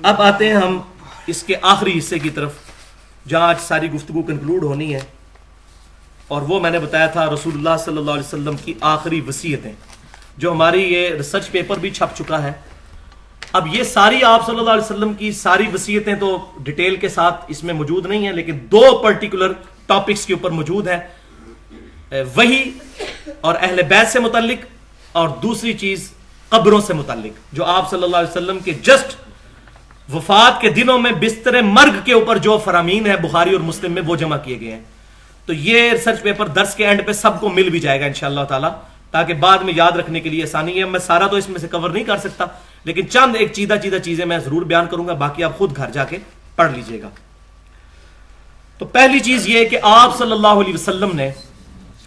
اب آتے ہیں ہم اس کے آخری حصے کی طرف جہاں آج ساری گفتگو کنکلوڈ ہونی ہے، اور وہ میں نے بتایا تھا رسول اللہ صلی اللہ علیہ وسلم کی آخری وصیتیں، جو ہماری یہ ریسرچ پیپر بھی چھپ چکا ہے۔ اب یہ ساری آپ صلی اللہ علیہ وسلم کی ساری وصیتیں تو ڈیٹیل کے ساتھ اس میں موجود نہیں ہیں، لیکن دو پرٹیکولر ٹاپکس کے اوپر موجود ہیں، وحی اور اہل بیت سے متعلق، اور دوسری چیز قبروں سے متعلق، جو آپ صلی اللہ علیہ وسلم کے جسٹ وفات کے دنوں میں بستر مرگ کے اوپر جو فرامین ہے بخاری اور مسلم میں وہ جمع کیے گئے ہیں۔ تو یہ ریسرچ پیپر درس کے اینڈ پہ سب کو مل بھی جائے گا انشاءاللہ تعالی، تاکہ بعد میں یاد رکھنے کے لیے آسانی ہے۔ میں سارا تو اس میں سے کور نہیں کر سکتا، لیکن چند ایک چیدہ چیزیں میں ضرور بیان کروں گا، باقی آپ خود گھر جا کے پڑھ لیجئے گا۔ تو پہلی چیز یہ کہ آپ صلی اللہ علیہ وسلم نے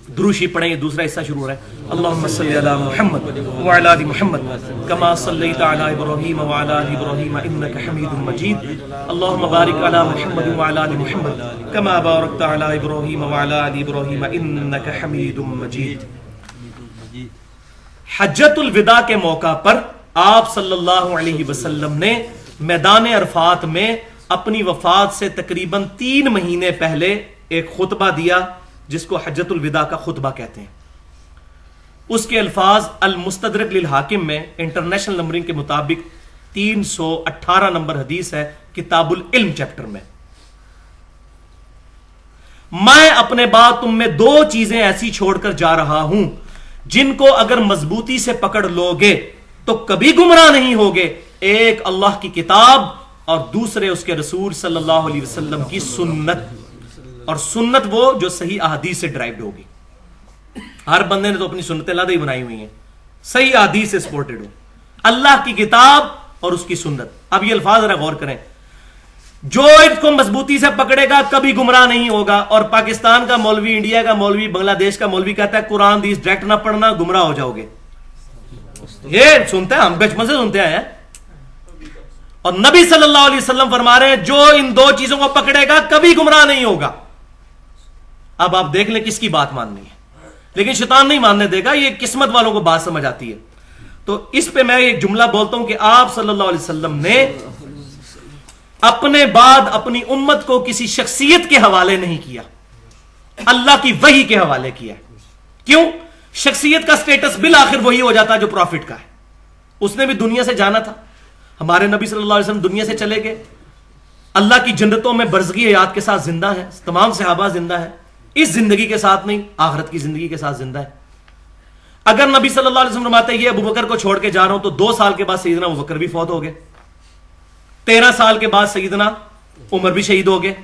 دروشی پڑھیں، یہ دوسرا حصہ شروع ہو رہا ہے۔ اللہم صلی علی محمد وعلی آل محمد کما صلیت علی ابراہیم وعلی آل ابراہیم انک حمید مجید، اللہم بارک علی محمد وعلی آل محمد کما بارکت علی ابراہیم وعلی آل ابراہیم انک حمید مجید۔ حجۃ الوداع کے موقع پر آپ صلی اللہ علیہ وسلم نے میدان عرفات میں اپنی وفات سے تقریباً 3 مہینے پہلے ایک خطبہ دیا، جس کو حجۃ الوداع کا خطبہ کہتے ہیں۔ اس کے الفاظ المستدرک للحاکم میں انٹرنیشنل نمبرنگ کے مطابق 318 نمبر حدیث ہے، کتاب العلم چیپٹر میں۔ میں اپنے بعد تم میں 2 چیزیں ایسی چھوڑ کر جا رہا ہوں جن کو اگر مضبوطی سے پکڑ لو گے تو کبھی گمراہ نہیں ہوگے، ایک اللہ کی کتاب اور دوسرے اس کے رسول صلی اللہ علیہ وسلم کی سنت، اور سنت وہ جو صحیح احادیث سے ڈرائیوڈ ہوگی۔ ہر بندے نے تو اپنی سنتیں لادہ ہی بنائی ہوئی ہیں، صحیح احادیث سے سپورٹڈ ہو، اللہ کی کتاب اور اس کی سنت۔ اب یہ الفاظ ذرا غور کریں، جو اس کو مضبوطی سے پکڑے گا کبھی گمراہ نہیں ہوگا۔ اور پاکستان کا مولوی، انڈیا کا مولوی، بنگلہ دیش کا مولوی کہتا ہے قرآن حدیث ڈائریکٹ نہ پڑھنا، گمراہ ہو جاؤ گے۔ یہ سنتے ہیں، ہم بچپن سے سنتے آئے ہیں، اور نبی صلی اللہ علیہ وسلم فرما رہے ہیں جو ان 2 چیزوں کو پکڑے گا کبھی گمراہ نہیں ہوگا۔ اب آپ دیکھ لیں کس کی بات ماننی ہے، لیکن شیطان نہیں ماننے دے گا، یہ قسمت والوں کو بات سمجھ آتی ہے۔ تو اس پہ میں ایک جملہ بولتا ہوں کہ آپ صلی اللہ علیہ وسلم نے اپنے بعد اپنی امت کو کسی شخصیت کے حوالے نہیں کیا، اللہ کی وحی کے حوالے کیا۔ کیوں؟ شخصیت کا سٹیٹس بالآخر وہی ہو جاتا جو پروفٹ کا ہے۔ اس نے بھی دنیا سے جانا تھا، ہمارے نبی صلی اللہ علیہ وسلم دنیا سے چلے گئے، اللہ کی جنتوں میں برزگی حیات کے ساتھ زندہ ہیں، تمام صحابہ زندہ ہیں، اس زندگی کے ساتھ نہیں، آخرت کی زندگی کے ساتھ زندہ ہے۔ اگر نبی صلی اللہ علیہ وسلم فرماتے یہ ابو بکر کو چھوڑ کے جا رہا ہوں، تو 2 سال کے بعد سیدنا ابو بکر بھی فوت ہو گئے، 13 سال کے بعد سیدنا عمر بھی شہید ہو گئے،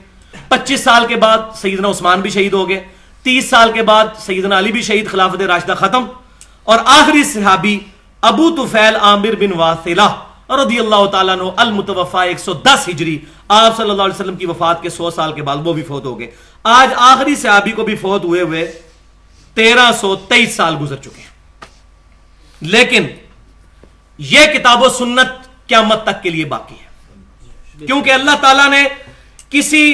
25 سال کے بعد سیدنا عثمان بھی شہید ہو گئے، 30 سال کے بعد سیدنا علی بھی شہید، خلافت راشدہ ختم، اور آخری صحابی ابو طفیل عامر بن واثلہ رضی اللہ تعالیٰ عنہ المتوفا 110 ہجری، آپ صلی اللہ علیہ وسلم کی وفات کے 100 سال کے بعد وہ بھی فوت ہو گئے۔ آج آخری صحابی کو بھی فوت ہوئے 1323 سال گزر چکے ہیں، لیکن یہ کتاب و سنت قیامت تک کے لیے باقی ہے، کیونکہ اللہ تعالیٰ نے کسی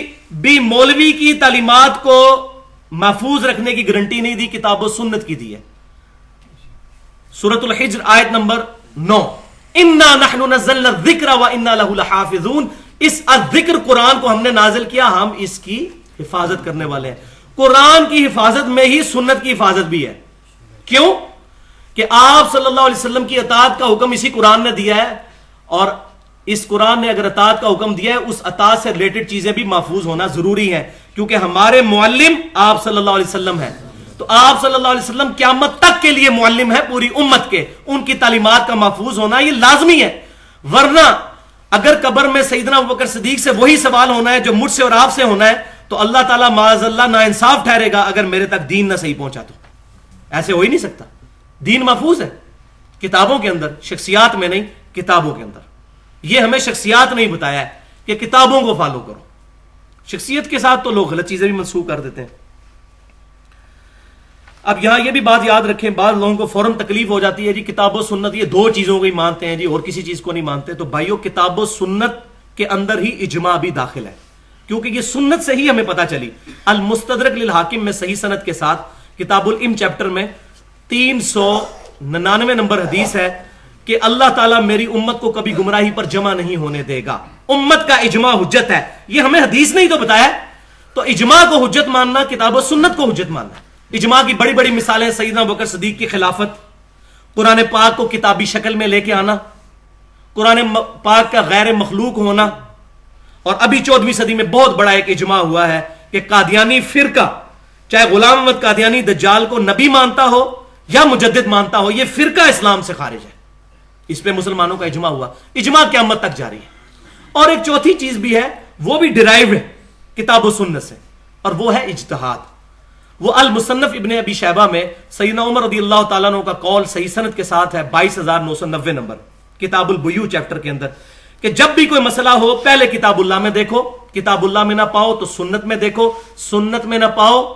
بھی مولوی کی تعلیمات کو محفوظ رکھنے کی گارنٹی نہیں دی، کتاب و سنت کی دی ہے۔ سورۃ الحجر آیت نمبر 9، اِنَّا نَحْنُ نَزَّلْنَا الذِّكْرَ وَإِنَّا لَهُ لَحَافِظُونَ، اس الذکر قرآن کو ہم نے نازل کیا، ہم اس کی حفاظت کرنے والے ہیں۔ قرآن کی حفاظت میں ہی سنت کی حفاظت بھی ہے۔ کیوں؟ کہ آپ صلی اللہ علیہ وسلم کی اطاعت کا حکم اسی قرآن نے دیا ہے، اور اس قرآن نے اگر اطاعت کا حکم دیا ہے، اس اطاعت سے ریلیٹڈ چیزیں بھی محفوظ ہونا ضروری ہے، کیونکہ ہمارے معلم آپ صلی اللہ علیہ وسلم ہیں۔ تو آپ صلی اللہ علیہ وسلم قیامت تک کے لیے معلم ہے پوری امت کے، ان کی تعلیمات کا محفوظ ہونا یہ لازمی ہے۔ ورنہ اگر قبر میں سیدنا ابوبکر صدیق سے وہی سوال ہونا ہے جو مجھ سے اور آپ سے ہونا ہے، تو اللہ تعالیٰ معاذ اللہ ناانصاف ٹھہرے گا اگر میرے تک دین نہ صحیح پہنچا تو۔ ایسے ہو ہی نہیں سکتا، دین محفوظ ہے کتابوں کے اندر، شخصیات میں نہیں، کتابوں کے اندر۔ یہ ہمیں شخصیات نہیں بتایا ہے کہ کتابوں کو فالو کرو، شخصیت کے ساتھ تو لوگ غلط چیزیں بھی منسوخ کر دیتے ہیں۔ اب یہاں یہ بھی بات یاد رکھیں، بعض لوگوں کو فوراً تکلیف ہو جاتی ہے، جی کتاب و سنت یہ 2 چیزوں کو ہی مانتے ہیں جی، اور کسی چیز کو نہیں مانتے۔ تو بھائیو، کتاب و سنت کے اندر ہی اجماع بھی داخل ہے، کیونکہ یہ سنت سے ہی ہمیں پتہ چلی۔ المستدرک للحاکم میں صحیح سند کے ساتھ کتاب العلم چیپٹر میں 399 نمبر حدیث ہے کہ اللہ تعالیٰ میری امت کو کبھی گمراہی پر جمع نہیں ہونے دے گا. امت کا اجماع حجت ہے. یہ ہمیں حدیث نے ہی تو بتایا. تو اجماع کو حجت ماننا کتاب و سنت کو حجت ماننا. اجماع کی بڑی بڑی مثالیں سیدنا ابوبکر صدیق کی خلافت، قرآن پاک کو کتابی شکل میں لے کے آنا، قرآن پاک کا غیر مخلوق ہونا، اور ابھی 14ویں صدی میں بہت بڑا ایک اجماع ہوا ہے کہ قادیانی فرقہ، چاہے غلام احمد قادیانی دجال کو نبی مانتا ہو یا مجدد مانتا ہو، یہ فرقہ اسلام سے خارج ہے. اس پہ مسلمانوں کا اجماع ہوا. اجماع قیامت تک جاری ہے. اور ایک چوتھی چیز بھی ہے، وہ بھی ڈرائیو ہے کتاب و سنت سے، اور وہ ہے اجتہاد. وہ المصنف ابن ابی شیبہ میں سیدنا عمر رضی اللہ تعالیٰ عنہ کا قول صحیح سند کے ساتھ ہے، 22,990 نمبر، کتاب البیوع چیپٹر کے اندر، کہ جب بھی کوئی مسئلہ ہو پہلے کتاب اللہ میں دیکھو، کتاب اللہ میں نہ پاؤ تو سنت میں دیکھو، سنت میں نہ پاؤ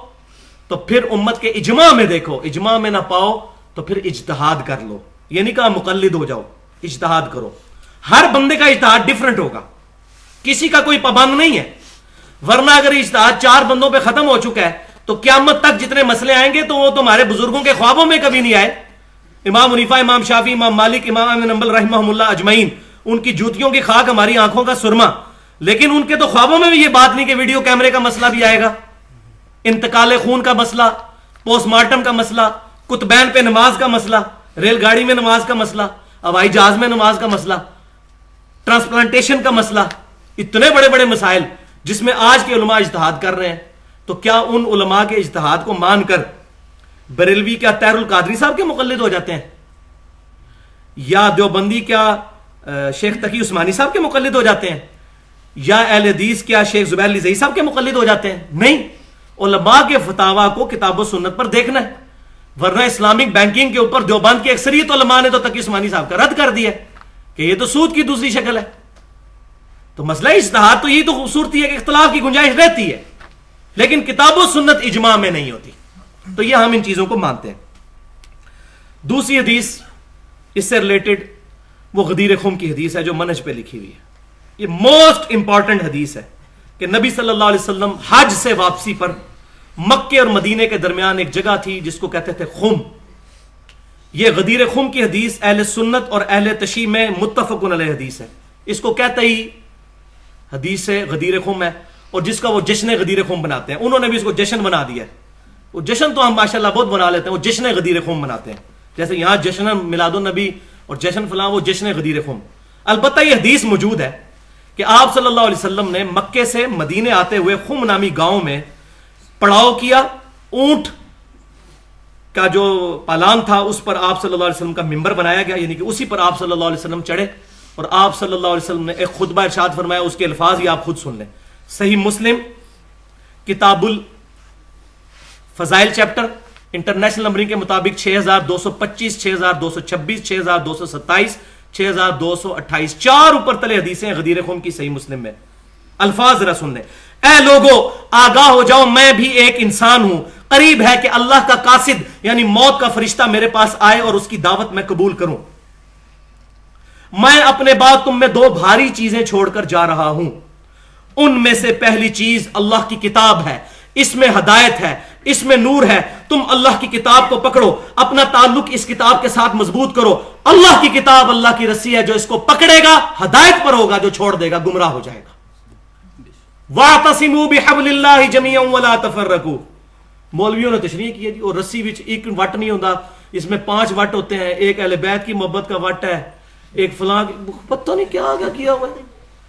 تو پھر امت کے اجماع میں دیکھو، اجماع میں نہ پاؤ تو پھر اجتہاد کر لو. یہ نہیں کہا مقلد ہو جاؤ، اجتہاد کرو. ہر بندے کا اجتہاد ڈیفرنٹ ہوگا، کسی کا کوئی پابند نہیں ہے. ورنہ اگر اجتہاد 4 بندوں پہ ختم ہو چکا ہے تو قیامت تک جتنے مسئلے آئیں گے تو وہ تمہارے بزرگوں کے خوابوں میں کبھی نہیں آئے. امام حنیفہ، امام شافعی، امام مالک، امام احمد بن حنبل رحمہم اللہ اجمعین، ان کی جوتیوں کی خاک ہماری آنکھوں کا سرما، لیکن ان کے تو خوابوں میں بھی یہ بات نہیں کہ ویڈیو کیمرے کا مسئلہ بھی آئے گا، انتقال خون کا مسئلہ، پوسٹ مارٹم کا مسئلہ، کتبین پہ نماز کا مسئلہ، ریل گاڑی میں نماز کا مسئلہ، ہوائی جہاز میں نماز کا مسئلہ، ٹرانسپلانٹیشن کا مسئلہ. اتنے بڑے بڑے مسائل جس میں آج کے علماء اجتہاد کر رہے ہیں. تو کیا ان علماء کے اجتہاد کو مان کر بریلوی کیا طاہر القادری صاحب کے مقلد ہو جاتے ہیں؟ یا دیوبندی کیا شیخ تقی عثمانی صاحب کے مقلد ہو جاتے ہیں؟ یا اہل حدیث کیا شیخ زبیر علی زئی صاحب کے مقلد ہو جاتے ہیں؟ نہیں. علماء کے فتاوا کو کتاب و سنت پر دیکھنا ہے. ورنہ اسلامک بینکنگ کے اوپر دیوبند کی اکثریت علماء نے تو تقی عثمانی صاحب کا رد کر دیا کہ یہ تو سود کی دوسری شکل ہے. تو مسئلہ اجتہاد تو یہی تو خوبصورتی ہے کہ اختلاف کی گنجائش رہتی ہے، لیکن کتاب و سنت اجماع میں نہیں ہوتی. تو یہ ہم ان چیزوں کو مانتے ہیں. دوسری حدیث اس سے ریلیٹڈ وہ غدیر خم کی حدیث ہے جو منہج پہ لکھی ہوئی ہے. یہ موسٹ امپورٹنٹ حدیث ہے کہ نبی صلی اللہ علیہ وسلم حج سے واپسی پر مکے اور مدینے کے درمیان ایک جگہ تھی جس کو کہتے تھے خم. یہ غدیر خم کی حدیث اہل سنت اور اہل تشیع میں متفقن علیہ حدیث ہے. اس کو کہتے ہی حدیث سے غدیر خم ہے، اور جس کا وہ جشن غدیر خم بناتے ہیں. انہوں نے بھی اس کو جشن بنا دیا ہے. وہ جشن تو ہم ماشاءاللہ بہت بنا لیتے ہیں، وہ جشن غدیر خم بناتے ہیں. جیسے یہاں جشن میلاد النبی اور جشن فلاں، وہ جشن غدیر خم. البتہ یہ حدیث موجود ہے کہ آپ صلی اللہ علیہ وسلم نے مکے سے مدینے آتے ہوئے خم نامی گاؤں میں پڑاؤ کیا. اونٹ کا جو پالان تھا اس پر آپ صلی اللہ علیہ وسلم کا ممبر بنایا گیا، یعنی کہ اسی پر آپ صلی اللہ علیہ وسلم چڑھے، اور آپ صلی اللہ علیہ وسلم نے ایک خطبہ ارشاد فرمایا. اس کے الفاظ ہی آپ خود سن لیں. صحیح مسلم کتاب الفضائل چیپٹر، انٹرنیشنل نمبرنگ کے مطابق 6225، 6226، 6227، 6228، 4 اوپر تلے حدیثیں غدیر خم کی صحیح مسلم میں. الفاظ ذرا سن لیں. اے لوگو آگاہ ہو جاؤ، میں بھی ایک انسان ہوں. قریب ہے کہ اللہ کا قاصد یعنی موت کا فرشتہ میرے پاس آئے اور اس کی دعوت میں قبول کروں. میں اپنے بعد تم میں 2 بھاری چیزیں چھوڑ کر جا رہا ہوں. ان میں سے پہلی چیز اللہ کی کتاب ہے، اس میں ہدایت ہے، اس میں نور ہے. تم اللہ کی کتاب کو پکڑو، اپنا تعلق اس کتاب کے ساتھ مضبوط کرو. اللہ کی کتاب اللہ کی رسی ہے، جو اس کو پکڑے گا ہدایت پر ہوگا، جو چھوڑ دے گا گمراہ ہو جائے گا. وَاعْتَصِمُوا بِحَبْلِ اللَّهِ جَمِيعًا وَلَا تَفَرَّقُوا. مولویوں نے تشریح کیا جی، اور رسی وچ ایک وٹ نہیں ہوتا، اس میں 5 وٹ ہوتے ہیں. ایک اہل بیت کی محبت کا وٹ ہے، ایک فلاں پتہ نہیں کیا کیا ہوا ہے.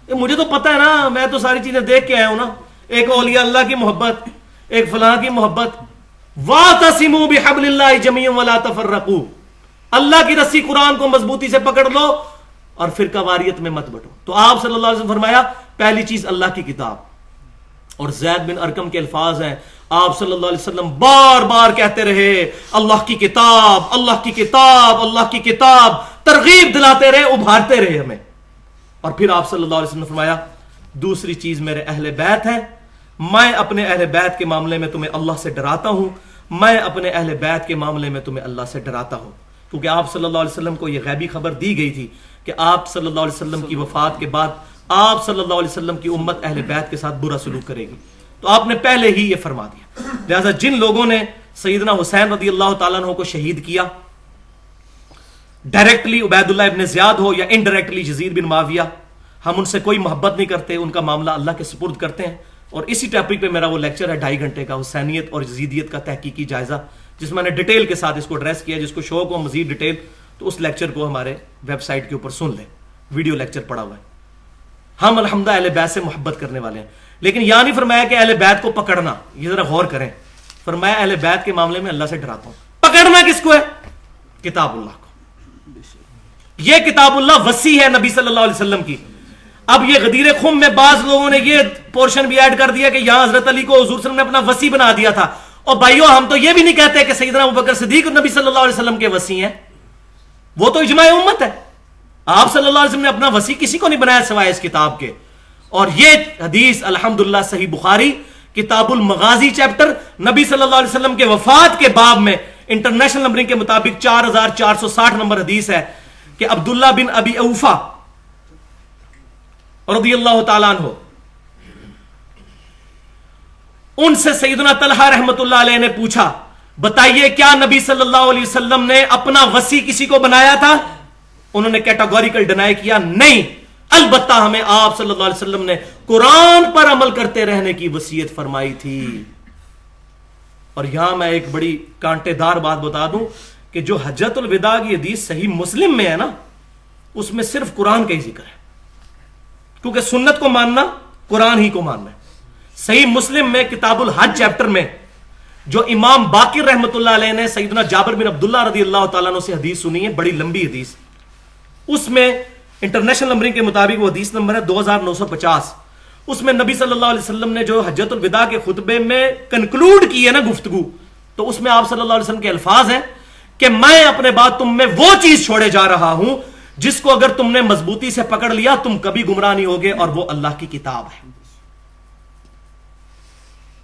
مجھے تو پتہ ہے نا، میں تو ساری چیزیں دیکھ کے آیا ہوں نا. ایک اولیاء اللہ کی محبت، ایک فلاں کی محبت. وَاعْتَصِمُوا بِحَبْلِ اللَّهِ جَمِيعًا وَلَا تَفَرَّقُوا. اللہ کی رسی قرآن کو مضبوطی سے پکڑ لو اور فرقہ واریت میں مت بٹو. تو آپ صلی اللہ علیہ وسلم فرمایا پہلی چیز اللہ کی کتاب. اور زید بن ارقم کے الفاظ ہیں، آپ صلی اللہ علیہ وسلم بار بار کہتے رہے اللہ کی کتاب، اللہ کی کتاب، اللہ کی کتاب، ترغیب دلاتے رہے، ابھارتے رہے ہمیں. اور پھر آپ صلی اللہ علیہ وسلم نے فرمایا دوسری چیز میرے اہل بیت ہیں. میں اپنے اہل بیت کے معاملے میں تمہیں اللہ سے ڈراتا ہوں، میں اپنے اہل بیت کے معاملے میں تمہیں اللہ سے ڈراتا ہوں. کیونکہ آپ صلی اللہ علیہ وسلم کو یہ غیبی خبر دی گئی تھی کہ آپ صلی اللہ علیہ وسلم کی وفات کے بعد آپ صلی اللہ علیہ وسلم کی امت اہل بیت کے ساتھ برا سلوک کرے گی. تو آپ نے پہلے ہی یہ فرما دیا. لہذا جن لوگوں نے سیدنا حسین رضی اللہ تعالیٰ عنہ کو شہید کیا، ڈائریکٹلی عبیداللہ ابن زیاد ہو یا انڈائریکٹلی یزید بن معاویہ، ہم ان سے کوئی محبت نہیں کرتے، ان کا معاملہ اللہ کے سپرد کرتے ہیں. اور اسی ٹاپک پہ میرا وہ لیکچر ہے 2.5 گھنٹے کا، حسینیت اور یزیدیت کا تحقیقی جائزہ، جس میں نے ڈیٹیل کے ساتھ اس کو ایڈریس کیا. جس کو شوق ہو مزید ڈیٹیل تو اس لیکچر کو ہمارے ویب سائٹ کے اوپر سن لیں، ویڈیو لیکچر پڑا ہوا ہے. ہم الحمدہ اہل بیت سے محبت کرنے والے ہیں، لیکن یہ نہیں فرمایا کہ اہل بیت کو پکڑنا. یہ ذرا غور کریں، فرمایا اہل بیت کے معاملے میں اللہ سے ڈراتا ہوں. پکڑنا کس کو ہے؟ کتاب اللہ کو. یہ کتاب اللہ وسیع ہے نبی صلی اللہ علیہ وسلم کی. اب یہ غدیر خم میں بعض لوگوں نے یہ پورشن بھی ایڈ کر دیا کہ یہاں حضرت علی کو حضور صلی اللہ علیہ وسلم نے اپنا وسیع بنا دیا تھا. اور بھائیو ہم تو یہ بھی نہیں کہتے کہ سیدنا ابوبکر صدیق نبی صلی اللہ علیہ وسلم کے وسیع ہیں، وہ تو اجماع امت ہے. آپ صلی اللہ علیہ وسلم نے اپنا وسیع کسی کو نہیں بنایا سوائے اس کتاب کے. اور یہ حدیث الحمدللہ صحیح بخاری کتاب المغازی چیپٹر نبی صلی اللہ علیہ وسلم کے وفات کے باب میں انٹرنیشنل نمبرنگ کے مطابق 4460 نمبر حدیث ہے کہ عبداللہ بن ابی اوفا رضی اللہ تعالیٰ عنہ، ان سے سیدنا طلحہ رحمت اللہ علیہ نے پوچھا بتائیے کیا نبی صلی اللہ علیہ وسلم نے اپنا وسیع کسی کو بنایا تھا؟ انہوں نے کیٹاگوریکل ڈینائی کیا، نہیں، البتہ ہمیں آپ صلی اللہ علیہ وسلم نے قرآن پر عمل کرتے رہنے کی وصیت فرمائی تھی. اور یہاں میں ایک بڑی کانٹے دار بات بتا دوں کہ جو حجۃ الوداع کی حدیث صحیح مسلم میں ہے نا، اس میں صرف قرآن کا ہی ذکر ہے، کیونکہ سنت کو ماننا قرآن ہی کو ماننا ہے. صحیح مسلم میں کتاب الحج چیپٹر میں جو امام باقر رحمت اللہ علیہ نے سیدنا جابر بن عبداللہ رضی اللہ تعالیٰ عنہ سے حدیث سنی ہے، بڑی لمبی حدیث، اس میں انٹرنیشنل نمبرنگ کے مطابق وہ حدیث نمبر ہے 2950. اس میں نبی صلی اللہ علیہ وسلم نے جو حجۃ الوداع کے خطبے میں کنکلوڈ کی ہے نا گفتگو، تو اس میں آپ صلی اللہ علیہ وسلم کے الفاظ ہیں کہ میں اپنے بعد تم میں وہ چیز چھوڑے جا رہا ہوں جس کو اگر تم نے مضبوطی سے پکڑ لیا تم کبھی گمراہ نہیں ہوگے، اور وہ اللہ کی کتاب ہے.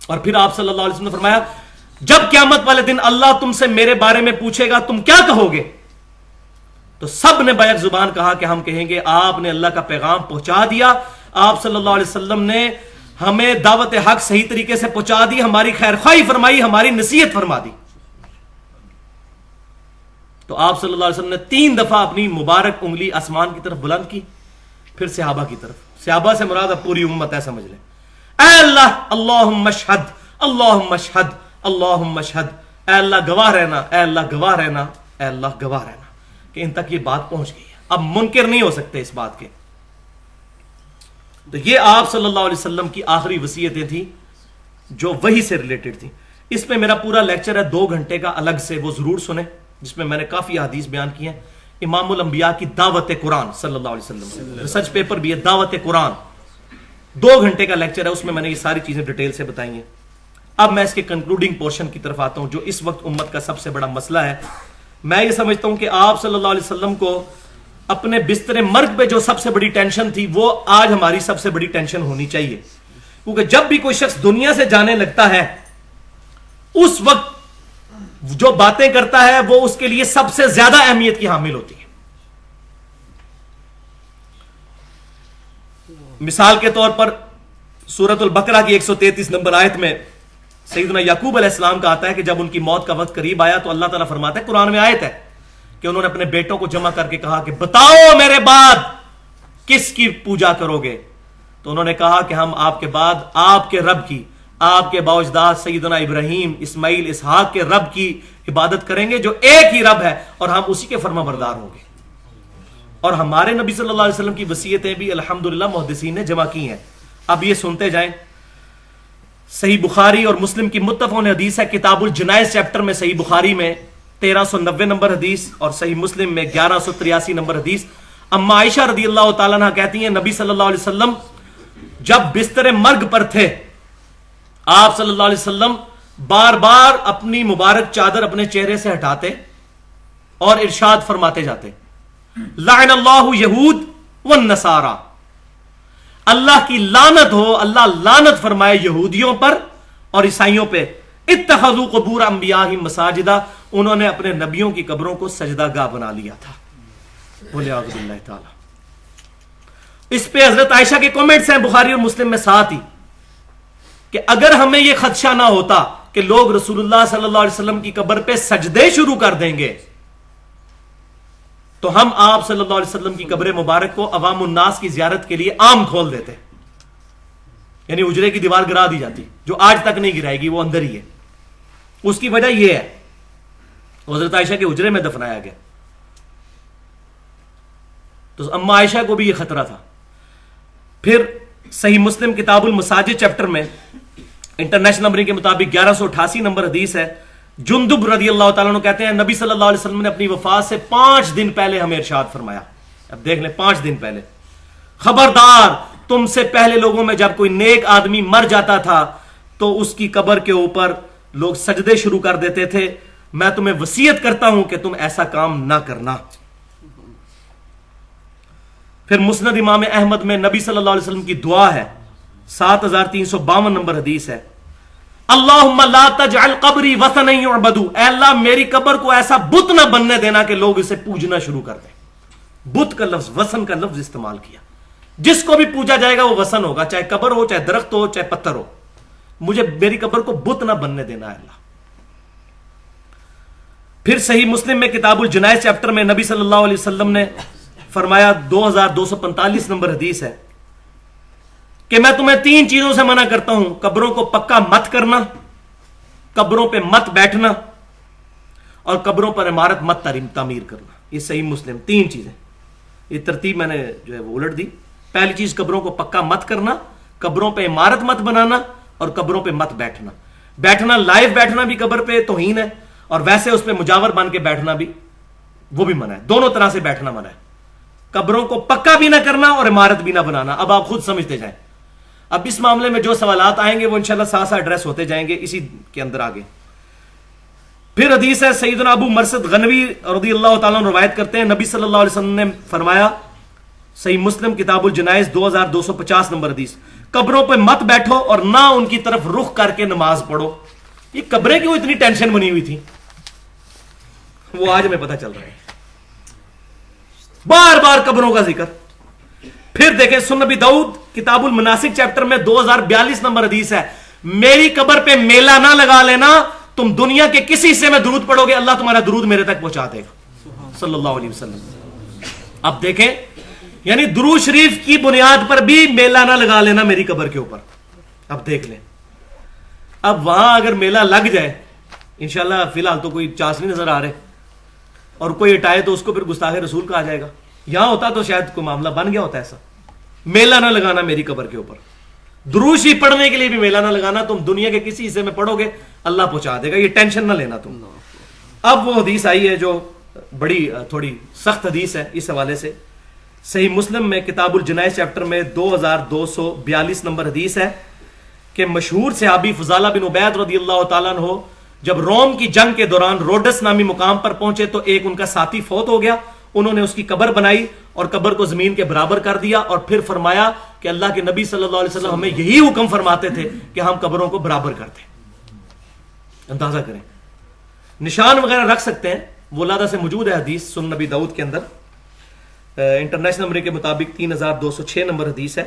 اور پھر آپ صلی اللہ علیہ وسلم نے فرمایا جب قیامت والے دن اللہ تم سے میرے بارے میں پوچھے گا تم کیا کہو گے؟ تو سب نے بیک زبان کہا کہ ہم کہیں گے آپ نے اللہ کا پیغام پہنچا دیا، آپ صلی اللہ علیہ وسلم نے ہمیں دعوت حق صحیح طریقے سے پہنچا دی، ہماری خیر خواہی فرمائی، ہماری نصیحت فرما دی. تو آپ صلی اللہ علیہ وسلم نے 3 دفعہ اپنی مبارک انگلی آسمان کی طرف بلند کی، پھر صحابہ کی طرف. صحابہ سے مراد اب پوری امت ہے، سمجھ لیں. اے اللہ اللہم اشہد، اللہم اشہد، اللہم اشہد، اے اللہ گواہ رہنا، اے اللہ گواہ رہنا، اے اللہ گواہ رہنا، کہ ان تک یہ بات پہنچ گئی ہے، اب منکر نہیں ہو سکتے اس بات کے. تو یہ آپ صلی اللہ علیہ وسلم کی آخری وصیتیں تھیں جو وحی سے ریلیٹڈ تھیں. اس پہ میرا پورا لیکچر ہے 2 گھنٹے کا الگ سے، وہ ضرور سنیں، جس میں میں نے کافی حدیث بیان کی ہیں. امام الانبیاء کی دعوت قرآن صلی اللہ علیہ وسلم، ریسرچ پیپر بھی ہے دعوت قرآن، 2 گھنٹے کا لیکچر ہے، اس میں میں نے یہ ساری چیزیں ڈیٹیل سے بتائی ہیں. اب میں اس کے کنکلوڈنگ پورشن کی طرف آتا ہوں جو اس وقت امت کا سب سے بڑا مسئلہ ہے. میں یہ سمجھتا ہوں کہ آپ صلی اللہ علیہ وسلم کو اپنے بستر مرگ پہ جو سب سے بڑی ٹینشن تھی وہ آج ہماری سب سے بڑی ٹینشن ہونی چاہیے. کیونکہ جب بھی کوئی شخص دنیا سے جانے لگتا ہے اس وقت جو باتیں کرتا ہے وہ اس کے لیے سب سے زیادہ اہمیت کی حامل ہوتی ہے. مثال کے طور پر سورۃ البقرہ کی 133 نمبر آیت میں سیدنا یعقوب علیہ السلام کا آتا ہے کہ جب ان کی موت کا وقت قریب آیا تو اللہ تعالیٰ فرماتا ہے، قرآن میں آیت ہے کہ انہوں نے اپنے بیٹوں کو جمع کر کے کہا کہ بتاؤ میرے بعد کس کی پوجا کرو گے؟ تو انہوں نے کہا کہ ہم آپ کے بعد آپ کے رب کی، آپ کے باوجداد سیدنا ابراہیم، اسماعیل، اسحاق کے رب کی عبادت کریں گے جو ایک ہی رب ہے، اور ہم اسی کے فرما بردار ہوں گے. اور ہمارے نبی صلی اللہ علیہ وسلم کی وصیتیں بھی الحمدللہ محدثین نے جمع کی ہیں. اب یہ سنتے جائیں. صحیح بخاری اور مسلم کی متفق حدیث ہے کتاب الجنائز چیپٹر میں، صحیح بخاری میں 1390 نمبر حدیث اور صحیح مسلم میں 1183 نمبر حدیث. اما عائشہ رضی اللہ تعالیٰ عنہ کہتی ہیں نبی صلی اللہ علیہ وسلم جب بستر مرگ پر تھے آپ صلی اللہ علیہ وسلم بار بار اپنی مبارک چادر اپنے چہرے سے ہٹاتے اور ارشاد فرماتے جاتے، لعن اللہ یہود والنصارى، اللہ کی لعنت ہو، اللہ لعنت فرمائے یہودیوں پر اور عیسائیوں پہ. اتخذوا قبور انبیاءہم مساجدا، انہوں نے اپنے نبیوں کی قبروں کو سجدہ گاہ بنا لیا تھا. والعیاذ باللہ تعالی. اس پہ حضرت عائشہ کے کامنٹس ہیں بخاری اور مسلم میں ساتھ ہی کہ اگر ہمیں یہ خدشہ نہ ہوتا کہ لوگ رسول اللہ صلی اللہ علیہ وسلم کی قبر پہ سجدے شروع کر دیں گے تو ہم آپ صلی اللہ علیہ وسلم کی قبر مبارک کو عوام الناس کی زیارت کے لیے عام کھول دیتے، یعنی اجرے کی دیوار گرا دی جاتی، جو آج تک نہیں گرائے گی، وہ اندر ہی ہے. اس کی وجہ یہ ہے حضرت عائشہ کے اجرے میں دفنایا گیا، تو اما عائشہ کو بھی یہ خطرہ تھا. پھر صحیح مسلم کتاب المساجد چیپٹر میں انٹرنیشنل نمبرنگ کے مطابق 1188 نمبر حدیث ہے. جندب رضی اللہ تعالیٰ عنہ کہتے ہیں نبی صلی اللہ علیہ وسلم نے اپنی وفات سے 5 دن پہلے ہمیں ارشاد فرمایا. اب دیکھ لیں 5 دن پہلے، خبردار تم سے پہلے لوگوں میں جب کوئی نیک آدمی مر جاتا تھا تو اس کی قبر کے اوپر لوگ سجدے شروع کر دیتے تھے، میں تمہیں وصیت کرتا ہوں کہ تم ایسا کام نہ کرنا. پھر مسند امام احمد میں نبی صلی اللہ علیہ وسلم کی دعا ہے، 7352 نمبر حدیث ہے، اللہم لا تجعل قبری وثنا یعبد، اے اللہ میری قبر کو ایسا بت نہ بننے دینا کہ لوگ اسے پوجنا شروع کر دیں. بت کا لفظ، وثن کا لفظ استعمال کیا، جس کو بھی پوجا جائے گا وہ وثن ہوگا، چاہے قبر ہو، چاہے درخت ہو، چاہے پتھر ہو. مجھے میری قبر کو بت نہ بننے دینا ہے اللہ. پھر صحیح مسلم میں کتاب الجنائز چیپٹر میں نبی صلی اللہ علیہ وسلم نے فرمایا، 2245 نمبر حدیث ہے کہ میں تمہیں 3 چیزوں سے منع کرتا ہوں، قبروں کو پکا مت کرنا، قبروں پہ مت بیٹھنا، اور قبروں پر عمارت مت تعمیر کرنا. یہ صحیح مسلم 3 چیزیں، یہ ترتیب میں نے جو ہے وہ الٹ دی. پہلی چیز قبروں کو پکا مت کرنا، قبروں پہ عمارت مت بنانا، اور قبروں پہ مت بیٹھنا. بیٹھنا لائیو بیٹھنا بھی قبر پہ توہین ہے، اور ویسے اس پہ مجاور بن کے بیٹھنا بھی وہ بھی منع ہے. دونوں طرح سے بیٹھنا منع ہے. قبروں کو پکا بھی نہ کرنا اور عمارت بھی نہ بنانا. اب آپ خود سمجھتے جائیں. اب اس معاملے میں جو سوالات آئیں گے وہ انشاءاللہ ساتھ ساتھ ایڈریس ہوتے جائیں گے اسی کے اندر آگے. پھر حدیث ہے سیدنا ابو مرثد غنوی رضی اللہ تعالیٰ عنہ روایت کرتے ہیں، نبی صلی اللہ علیہ وسلم نے فرمایا، صحیح مسلم کتاب الجنائز 2250 نمبر حدیث، قبروں پہ مت بیٹھو اور نہ ان کی طرف رخ کر کے نماز پڑھو. یہ قبریں کیوں اتنی ٹینشن بنی ہوئی تھی، وہ آج ہمیں پتہ چل رہا ہے. بار بار قبروں کا ذکر. پھر دیکھیں سنن نبی داؤد کتاب المناسک چیپٹر میں 2042 نمبر حدیث ہے، میری قبر پہ میلہ نہ لگا لینا، تم دنیا کے کسی حصے میں درود پڑھو گے اللہ تمہارا درود میرے تک پہنچا دے گا صلی اللہ علیہ وسلم. اب دیکھیں یعنی درود شریف کی بنیاد پر بھی میلہ نہ لگا لینا میری قبر کے اوپر. اب دیکھ لیں، اب وہاں اگر میلہ لگ جائے، انشاءاللہ فی الحال تو کوئی چانس نہیں نظر آ رہے، اور کوئی ہٹائے تو اس کو پھر گستاخ رسول کہا جائے گا. یہاں ہوتا تو شاید کوئی معاملہ بن گیا ہوتا ایسا. میلہ نہ لگانا میری قبر کے اوپر، درود شریف پڑھنے کے لیے بھی میلہ نہ لگانا، تم دنیا کے کسی حصے میں پڑھو گے اللہ پہنچا دے گا، یہ ٹینشن نہ لینا تم. اب وہ حدیث آئی ہے جو بڑی تھوڑی سخت حدیث ہے اس حوالے سے. صحیح مسلم میں کتاب الجنائز چیپٹر میں 2242 نمبر حدیث ہے کہ مشہور صحابی فضالہ بن عبید رضی اللہ تعالیٰ عنہ جب روم کی جنگ کے دوران روڈس نامی مقام پر پہنچے تو ایک ان کا ساتھی فوت ہو گیا. انہوں نے اس کی قبر بنائی اور قبر کو زمین کے برابر کر دیا، اور پھر فرمایا کہ اللہ کے نبی صلی اللہ علیہ وسلم ہمیں یہی حکم فرماتے تھے کہ ہم قبروں کو برابر کرتے. اندازہ کریں، نشان وغیرہ رکھ سکتے ہیں، وہ ولادہ سے موجود ہے حدیث سنن نبی داؤد کے اندر. انٹرنیشنل نمبر کے مطابق 3206 نمبر حدیث ہے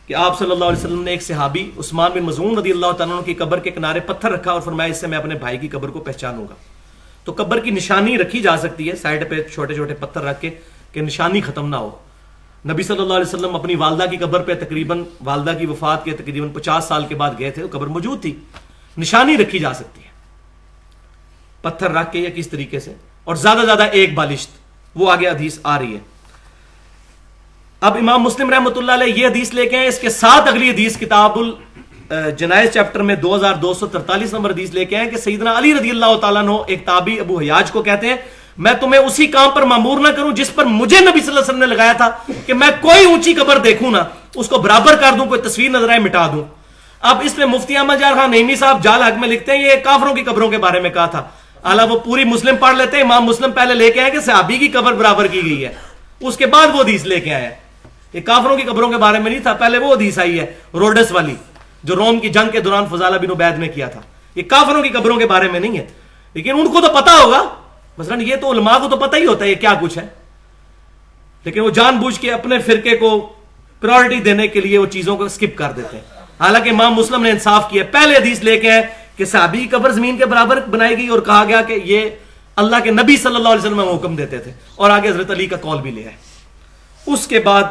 کہ آپ صلی اللہ علیہ وسلم نے ایک صحابی عثمان بن مظعون رضی اللہ تعالیٰ عنہ کی قبر کے کنارے پتھر رکھا اور فرمایا اس سے میں اپنے بھائی کی قبر کو پہچانوں گا. تو قبر کی نشانی رکھی جا سکتی ہے سائڈ پہ چھوٹے چھوٹے پتھر رکھ کے کہ نشانی ختم نہ ہو. نبی صلی اللہ علیہ وسلم اپنی والدہ کی قبر پہ تقریباً والدہ کی وفات کے تقریباً 50 سال کے بعد گئے تھے، وہ قبر موجود تھی، نشانی رکھی جا سکتی ہے پتھر رکھ کے یا کس طریقے سے، اور زیادہ زیادہ ایک بالشت، وہ آگے حدیث آ رہی ہے. اب امام مسلم رحمۃ اللہ علیہ یہ حدیث لے کے ہیں، اس کے ساتھ اگلی حدیث کتاب الجنائز چیپٹر میں 2243 نمبر حدیث لے کے ہیں کہ سیدنا علی رضی اللہ تعالیٰ عنہ ایک تابعی ابو حیاج کو کہتے ہیں میں تمہیں اسی کام پر مامور نہ کروں جس پر مجھے نبی صلی اللہ علیہ وسلم نے لگایا تھا کہ میں کوئی اونچی قبر دیکھوں نا اس کو برابر کر دوں، کوئی تصویر نظر آئے مٹا دوں. اب اس میں مفتی احمد جار خان نعیمی صاحب جال حق میں لکھتے ہیں یہ کافروں کی قبروں کے بارے میں کہا تھا، حالانکہ وہ پوری مسلم پڑھ لیتے ہیں. امام مسلم پہلے لے کے آئے کہ صحابی کی قبر برابر کی گئی ہے، اس کے بعد وہ حدیث لے کے آئے. یہ کافروں کی قبروں کے بارے میں نہیں تھا، پہلے وہ حدیث آئی ہے روڈس والی جو روم کی جنگ کے دوران فضالہ بن عبید نے کیا تھا. یہ کافروں کی قبروں کے بارے میں نہیں ہے، لیکن ان کو تو پتا ہوگا، مثلا یہ تو علماء کو تو پتہ ہی ہوتا ہے یہ کیا کچھ ہے، لیکن وہ جان بوجھ کے اپنے فرقے کو پرائورٹی دینے کے لیے وہ چیزوں کو سکپ کر دیتے ہیں. حالانکہ امام مسلم نے انصاف کیا، پہلے حدیث لے کے ہیں کہ صحابی کی قبر زمین کے برابر بنائی گئی اور کہا گیا کہ یہ اللہ کے نبی صلی اللہ علیہ وسلم میں حکم دیتے تھے، اور آگے حضرت علی کا قول بھی لیا ہے۔ اس کے بعد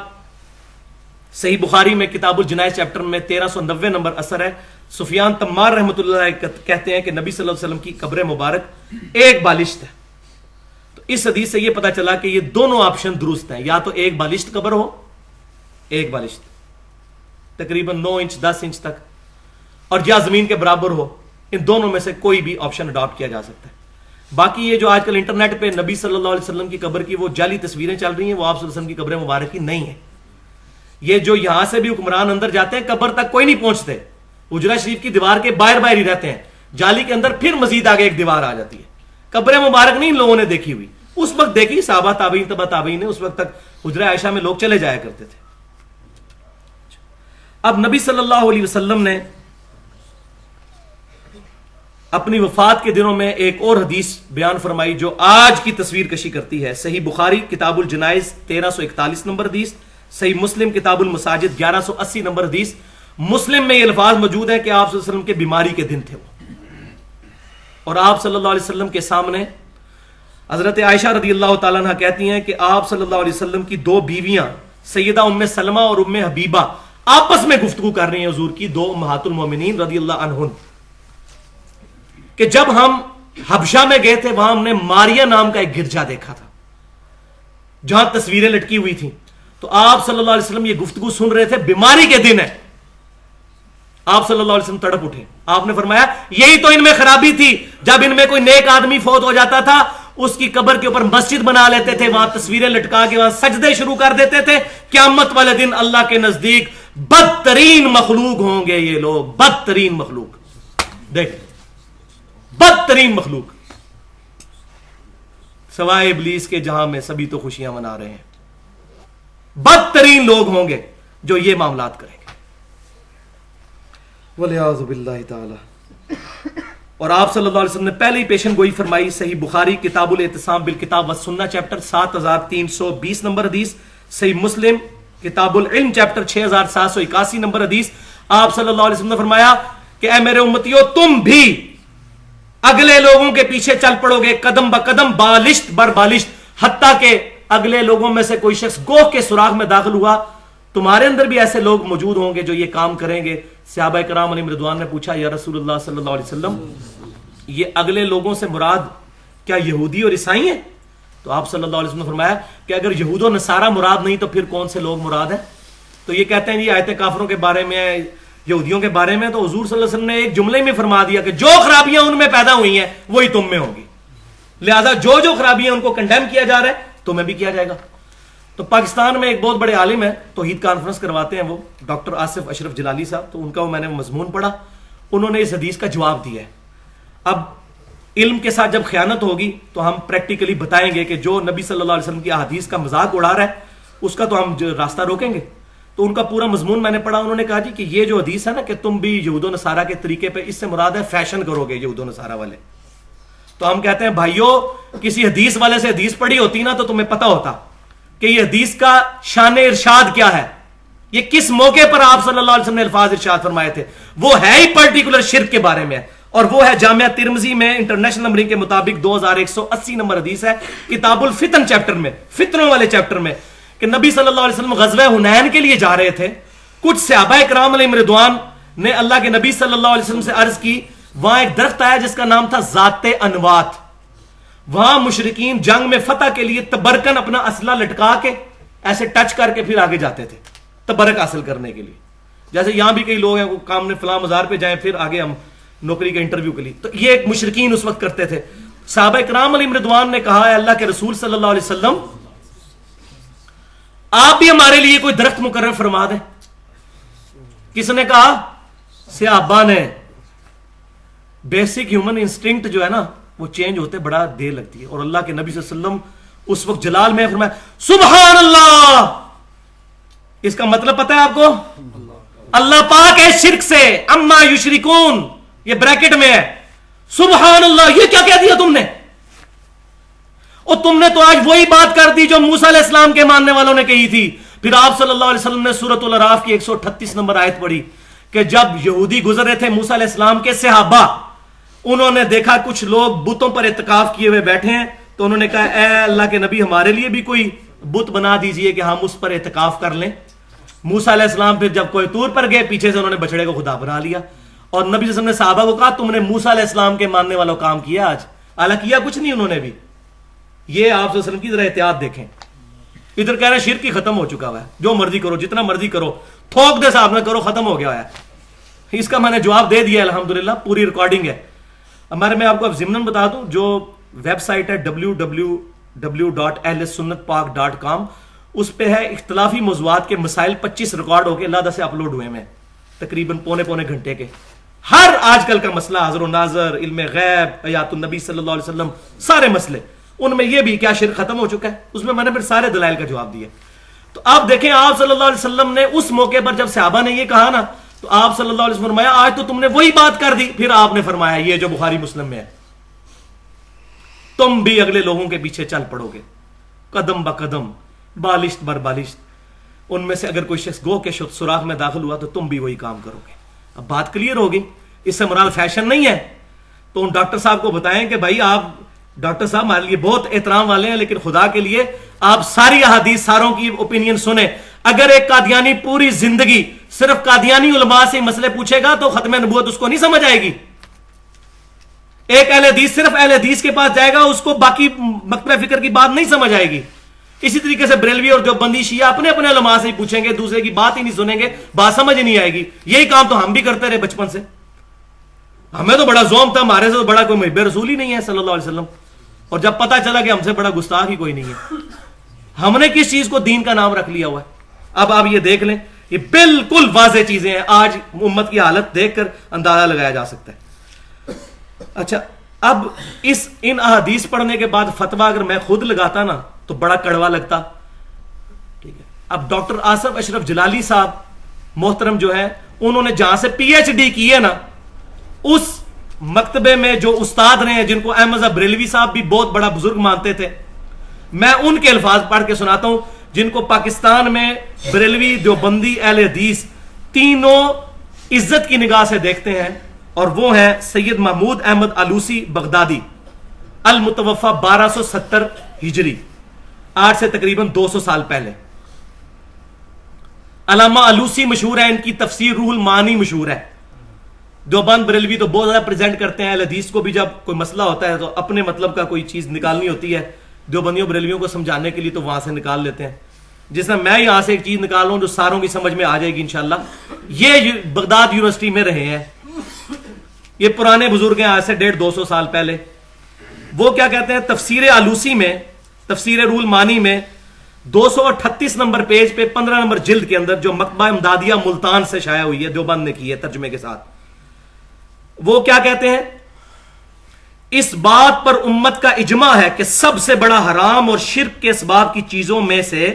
صحیح بخاری میں کتاب الجنائز چیپٹر میں 1390 نمبر اثر ہے، سفیان تمار رحمۃ اللہ علیہ کہتے ہیں کہ نبی صلی اللہ علیہ وسلم کی قبر مبارک ایک بالشت ہے۔ تو اس حدیث سے یہ پتا چلا کہ یہ دونوں آپشن درست ہیں، یا تو ایک بالشت قبر ہو، ایک بالشت تقریباً 9 انچ 10 انچ تک، اور یا زمین کے برابر ہو، ان دونوں میں سے کوئی بھی آپشن اڈاپٹ کیا جا سکتا ہے۔ باقی یہ جو آج کل انٹرنیٹ پہ نبی صلی اللہ علیہ وسلم کی قبر کی وہ جعلی تصویریں چل رہی ہیں، وہ آپ صلی اللہ علیہ وسلم کی قبر مبارک کی نہیں ہے۔ یہ جو یہاں سے بھی حکمران اندر جاتے ہیں قبر تک کوئی نہیں پہنچتے، حجرہ شریف کی دیوار کے باہر باہر ہی رہتے ہیں، جالی کے اندر پھر مزید آگے ایک دیوار آ جاتی ہے۔ قبر مبارک نہیں لوگوں نے دیکھی ہوئی، اس وقت دیکھی صحابہ تابعین تبع تابعین نے، اس وقت تک حجرہ عائشہ میں لوگ چلے جایا کرتے تھے۔ اب نبی صلی اللہ علیہ وسلم نے اپنی وفات کے دنوں میں ایک اور حدیث بیان فرمائی جو آج کی تصویر کشی کرتی ہے۔ صحیح بخاری کتاب الجنائز 1341 نمبر حدیث، صحیح مسلم کتاب المساجد 1180 نمبر حدیث۔ مسلم میں یہ الفاظ موجود ہیں کہ آپ صلی اللہ علیہ وسلم کے بیماری کے دن تھے وہ، اور آپ صلی اللہ علیہ وسلم کے سامنے حضرت عائشہ رضی اللہ تعالیٰ عنہ کہتی ہیں کہ آپ صلی اللہ علیہ وسلم کی دو بیویاں سیدہ ام سلمہ اور ام حبیبہ آپس میں گفتگو کر رہی ہیں، حضور کی دو امہات المومنین رضی اللہ عنہن، کہ جب ہم حبشہ میں گئے تھے وہاں ہم نے ماریا نام کا ایک گرجا دیکھا تھا جہاں تصویریں لٹکی ہوئی تھیں۔ تو آپ صلی اللہ علیہ وسلم یہ گفتگو سن رہے تھے، بیماری کے دن ہے۔ آپ صلی اللہ علیہ وسلم تڑپ اٹھے، آپ نے فرمایا یہی تو ان میں خرابی تھی، جب ان میں کوئی نیک آدمی فوت ہو جاتا تھا اس کی قبر کے اوپر مسجد بنا لیتے تھے، وہاں تصویریں لٹکا کے وہاں سجدے شروع کر دیتے تھے۔ قیامت والے دن اللہ کے نزدیک بدترین مخلوق ہوں گے یہ لوگ، بدترین مخلوق، دیکھ بدترین مخلوق، سوائے ابلیس کے جہاں میں سبھی تو خوشیاں منا رہے ہیں، بدترین لوگ ہوں گے جو یہ معاملات کریں گے، وَلِعَوْذُ بِاللَّهِ تعالی۔ اور آپ صلی اللہ علیہ وسلم نے پہلے ہی پیشن گوئی فرمائی، صحیح بخاری کتاب الاعتصام بالکتاب والسنہ چیپٹر 7320 نمبر حدیث، صحیح مسلم کتاب العلم چیپٹر 6781 نمبر حدیث۔ آپ صلی اللہ علیہ وسلم نے فرمایا کہ اے میرے امتیو، تم بھی اگلے لوگوں کے پیچھے چل پڑو گے قدم بقدم، بالشت بر بالشت، حتیٰ کہ اگلے لوگوں میں سے کوئی شخص گوہ کے سوراخ میں داخل ہوا، تمہارے اندر بھی ایسے لوگ موجود ہوں گے جو یہ کام کریں گے۔ صحابہ کرام علیہم رضوان نے پوچھا یا رسول اللہ صلی اللہ علیہ وسلم، یہ اگلے لوگوں سے مراد کیا یہودی اور عیسائی ہیں؟ تو آپ صلی اللہ علیہ وسلم نے فرمایا کہ اگر یہود و نصارہ مراد نہیں تو پھر کون سے لوگ مراد ہیں؟ تو یہ کہتے ہیں یہ آیت کافروں کے بارے میں، یہودیوں کے بارے میں، تو حضور صلی اللہ علیہ وسلم نے ایک جملے میں فرما دیا کہ جو خرابیاں ان میں پیدا ہوئی ہیں وہی تم میں ہوں گی، لہذا جو جو خرابیاں ان کو کنڈیم کیا جا رہا ہے تمہیں بھی کیا جائے گا۔ تو پاکستان میں ایک بہت بڑے عالم ہیں، توحید کانفرنس کرواتے ہیں وہ، ڈاکٹر آصف اشرف جلالی صاحب، تو ان کا میں نے مضمون پڑھا، انہوں نے اس حدیث کا جواب دیا ہے۔ اب علم کے ساتھ جب خیانت ہوگی تو ہم پریکٹیکلی بتائیں گے کہ جو نبی صلی اللہ علیہ وسلم کی احادیث کا مذاق اڑا رہا ہے اس کا تو ہم راستہ روکیں گے۔ تو ان کا پورا مضمون میں نے پڑھا، انہوں نے کہا جی کہ یہ جو حدیث ہے نا کہ تم بھی یہود و نصارہ کے طریقے پہ، اس سے مراد ہے فیشن کرو گے یہود و نصارہ والے۔ تو ہم کہتے ہیں بھائیو، کسی حدیث والے سے حدیث پڑھی ہوتی نا تو تمہیں پتہ ہوتا کہ یہ حدیث کا شان ارشاد کیا ہے، یہ کس موقع پر آپ صلی اللہ علیہ وسلم نے الفاظ ارشاد فرمائے تھے، وہ ہے ہی پرٹیکولر شرک کے بارے میں، اور وہ ہے جامعہ ترمذی میں انٹرنیشنل نمبرنگ کے مطابق 2180 نمبر حدیث ہے، کتاب الفتن چیپٹر میں، فتنوں والے چیپٹر میں، کہ نبی صلی اللہ علیہ وسلم غزوہ حنین کے لیے جا رہے تھے، کچھ صحابہ کرام علیہم رضوان نے اللہ کے نبی صلی اللہ علیہ وسلم سے عرض کی، وہاں ایک درخت آیا جس کا نام تھا ذات انوات، وہاں مشرکین جنگ میں فتح کے لیے تبرکن اپنا اسلحہ لٹکا کے ایسے ٹچ کر کے پھر آگے جاتے تھے تبرک حاصل کرنے کے لیے، جیسے یہاں بھی کئی لوگ ہیں وہ کام نے فلاں مزار پہ جائیں پھر آگے ہم نوکری کے انٹرویو کے لیے، تو یہ ایک مشرکین اس وقت کرتے تھے۔ صحابہ کرام علیہم رضوان نے کہا ہے اللہ کے رسول صلی اللہ علیہ وسلم آپ بھی ہمارے لیے کوئی درخت مقرر فرما دیں۔ کس نے کہا؟ صحابہ نے۔ بیسک ہیومن انسٹنکٹ جو ہے نا وہ چینج ہوتے بڑا دیر لگتی ہے، اور اللہ کے نبی صلی اللہ علیہ وسلم اس وقت جلال میں فرمایا سبحان اللہ، اس کا مطلب پتہ ہے آپ کو؟ اللہ پاک ہے شرک سے، اما یشرکون، یہ بریکٹ میں ہے، سبحان اللہ، یہ کیا کہہ دیا تم نے؟ اور تم نے تو آج وہی بات کر دی جو موسیٰ علیہ السلام کے ماننے والوں نے کہی تھی۔ پھر آپ صلی اللہ علیہ وسلم نے سورۃ الاعراف کی 138 نمبر آیت پڑھی کہ جب یہودی گزر رہے تھے موسیٰ علیہ السلام کے صحابہ، انہوں نے دیکھا کچھ لوگ بتوں پر اعتکاف کیے ہوئے بیٹھے ہیں تو انہوں نے کہا اے اللہ کے نبی ہمارے لیے بھی کوئی بت بنا دیجئے کہ ہم اس پر اعتکاف کر لیں. موسیٰ علیہ السلام پھر جب کوئی طور پر گئے پیچھے سے انہوں نے بچڑے کو خدا بنا لیا اور نبی صلی اللہ علیہ وسلم نے صحابہ کو کہا تم نے موسیٰ علیہ السلام کے ماننے والوں کام کیا آج. حالانکہ کیا کچھ نہیں انہوں نے بھی. یہ آپ صلی اللہ علیہ وسلم کی ذرا احتیاط دیکھیں. ادھر کہہ رہے ہیں شرک ہی ختم ہو چکا ہوا ہے, جو مرضی کرو جتنا مرضی کرو تھوک دے صاحب نہ کرو ختم ہو گیا ہے. اس کا میں نے جواب دے دیا الحمدللہ, پوری ریکارڈنگ ہے ہمارے. میں آپ کو اب ضمناً بتا دوں جو ویب سائٹ ہے www.ahlsunnatpak.com, اس پہ ہے اختلافی موضوعات کے مسائل 25 ریکارڈ ہو کے لادہ سے اپلوڈ ہوئے ہیں تقریباً پونے گھنٹے کے. ہر آج کل کا مسئلہ حاضر و ناظر, علم غیب, حیات النبی صلی اللہ علیہ وسلم, سارے مسئلے ان میں یہ بھی کیا شرک ختم ہو چکا ہے, اس میں نے پھر سارے دلائل کا جواب دیا. تو آپ دیکھیں آپ صلی اللہ علیہ وسلم نے اس موقع پر جب صحابہ نے یہ کہا نا تو آپ صلی اللہ علیہ وسلم فرمایا آج تو تم نے وہی بات کر دی. پھر آپ نے فرمایا یہ جو بخاری مسلم میں ہے تم بھی اگلے لوگوں کے پیچھے چل پڑو گے قدم با قدم بالشت بر بالشت. ان میں سے اگر کوئی شخص گو کے سوراخ میں داخل ہوا تو تم بھی وہی کام کرو گے. اب بات کلیئر ہوگی, اس سے مراد فیشن نہیں ہے. تو ان ڈاکٹر صاحب کو بتائیں کہ بھائی آپ ڈاکٹر صاحب ہمارے لیے بہت احترام والے ہیں لیکن خدا کے لیے آپ ساری احادیث ساروں کی اوپینین سنیں. اگر ایک قادیانی پوری زندگی صرف قادیانی علماء سے مسئلے پوچھے گا تو ختم نبوت اس کو نہیں سمجھ آئے گی. ایک اہل حدیث صرف اہل حدیث کے پاس جائے گا اس کو باقی مکتبہ فکر کی بات نہیں سمجھ آئے گی. اسی طریقے سے بریلوی اور دیوبندی شیعہ اپنے اپنے علماء سے ہی پوچھیں گے, دوسرے کی بات ہی نہیں سنیں گے, بات سمجھ نہیں آئے گی. یہی کام تو ہم بھی کرتے رہے بچپن سے. ہمیں تو بڑا زوم تھا, ہمارے سے تو بڑا کوئی محب رسول ہی نہیں ہے صلی اللہ علیہ وسلم. اور جب پتا چلا کہ ہم سے بڑا گستاخ ہی کوئی نہیں ہے, ہم نے کس چیز کو دین کا نام رکھ لیا ہوا ہے. اب آپ یہ دیکھ لیں, یہ بالکل واضح چیزیں ہیں. آج امت کی حالت دیکھ کر اندازہ لگایا جا سکتا ہے. اچھا, اب ان احادیث پڑھنے کے بعد فتویٰ اگر میں خود لگاتا نا تو بڑا کڑوا لگتا. ٹھیک ہے, اب ڈاکٹر آصف اشرف جلالی صاحب محترم جو ہے انہوں نے جہاں سے پی ایچ ڈی کی ہے نا اس مکتبے میں جو استاد رہے ہیں جن کو احمد بریلوی صاحب بھی بہت بڑا بزرگ مانتے تھے, میں ان کے الفاظ پڑھ کے سناتا ہوں جن کو پاکستان میں بریلوی دیوبندی اہل حدیث تینوں عزت کی نگاہ سے دیکھتے ہیں. اور وہ ہیں سید محمود احمد آلوسی بغدادی, المتوفى 1270 ہجری, آج سے تقریباً 200 سال پہلے. علامہ آلوسی مشہور ہے, ان کی تفسیر روح المعانی مشہور ہے. دیوبند بریلوی تو بہت زیادہ پریزنٹ کرتے ہیں. اہل حدیث کو بھی جب کوئی مسئلہ ہوتا ہے تو اپنے مطلب کا کوئی چیز نکالنی ہوتی ہے دیوبندیوں بریلویوں کو سمجھانے کے لیے تو وہاں سے نکال لیتے ہیں. جس طرح میں یہاں سے ایک چیز نکال لوں جو ساروں کی سمجھ میں آ جائے گی انشاءاللہ. یہ بغداد یونیورسٹی میں رہے ہیں, یہ پرانے بزرگ ہیں, آج سے 150-200 سال پہلے. وہ کیا کہتے ہیں تفسیر آلوسی میں, تفسیر روح المعانی میں 238 نمبر پیج پہ 15 نمبر جلد کے اندر جو مکتبہ امدادیہ ملتان سے شائع ہوئی ہے, دیوبند نے کی ہے ترجمے کے ساتھ, وہ کیا کہتے ہیں اس بات پر امت کا اجماع ہے کہ سب سے بڑا حرام اور شرک کے اسباب کی چیزوں میں سے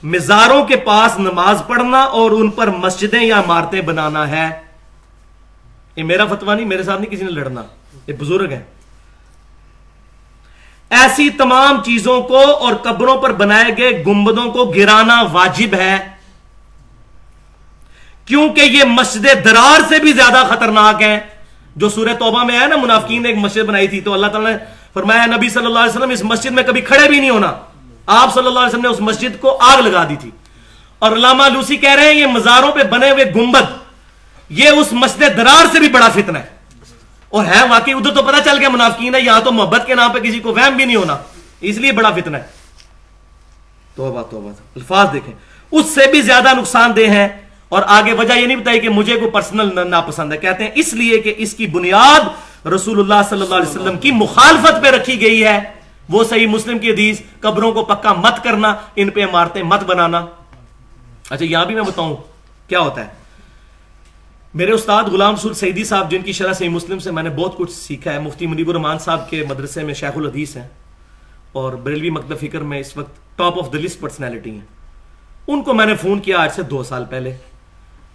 مزاروں کے پاس نماز پڑھنا اور ان پر مسجدیں یا عمارتیں بنانا ہے. یہ میرا فتویٰ نہیں, میرے ساتھ نہیں کسی نے لڑنا, یہ بزرگ ہیں. ایسی تمام چیزوں کو اور قبروں پر بنائے گئے گنبدوں کو گرانا واجب ہے کیونکہ یہ مسجد درار سے بھی زیادہ خطرناک ہیں. جو سورہ توبہ میں ہے نا, منافقین نے ایک مسجد بنائی تھی تو اللہ تعالیٰ نے فرمایا نبی صلی اللہ علیہ وسلم اس مسجد میں کبھی کھڑے بھی نہیں ہونا. آپ صلی اللہ علیہ وسلم نے اس مسجد کو آگ لگا دی تھی. اور علامہ آلوسی کہہ رہے ہیں یہ مزاروں پہ بنے ہوئے گنبد یہ اس مسجد درار سے بھی بڑا فتنہ ہے. اور ہے واقعی, ادھر تو پتہ چل گیا منافقین ہے, یہاں تو محبت کے نام پہ کسی کو وہم بھی نہیں ہونا, اس لیے بڑا فتنہ ہے. توبہ توبہ, الفاظ دیکھیں, اس سے بھی زیادہ نقصان دہ ہیں. اور آگے وجہ یہ نہیں بتائی کہ مجھے کوئی پرسنل ناپسند ہے, کہتے ہیں اس لیے کہ اس کی بنیاد رسول اللہ صلی اللہ علیہ وسلم کی مخالفت پہ رکھی گئی ہے. وہ صحیح مسلم کی حدیث قبروں کو پکا مت کرنا, ان پہ عمارتیں مت بنانا. اچھا یہاں بھی میں بتاؤں کیا ہوتا ہے. میرے استاد غلام رسول سعیدی صاحب جن کی شرح صحیح مسلم سے میں نے بہت کچھ سیکھا ہے, مفتی منیب الرحمان صاحب کے مدرسے میں شیخ الحدیث ہیں اور بریلوی مکتبہ فکر میں اس وقت top of the list personality ہیں. ان کو میں نے فون کیا آج سے 2 سال پہلے,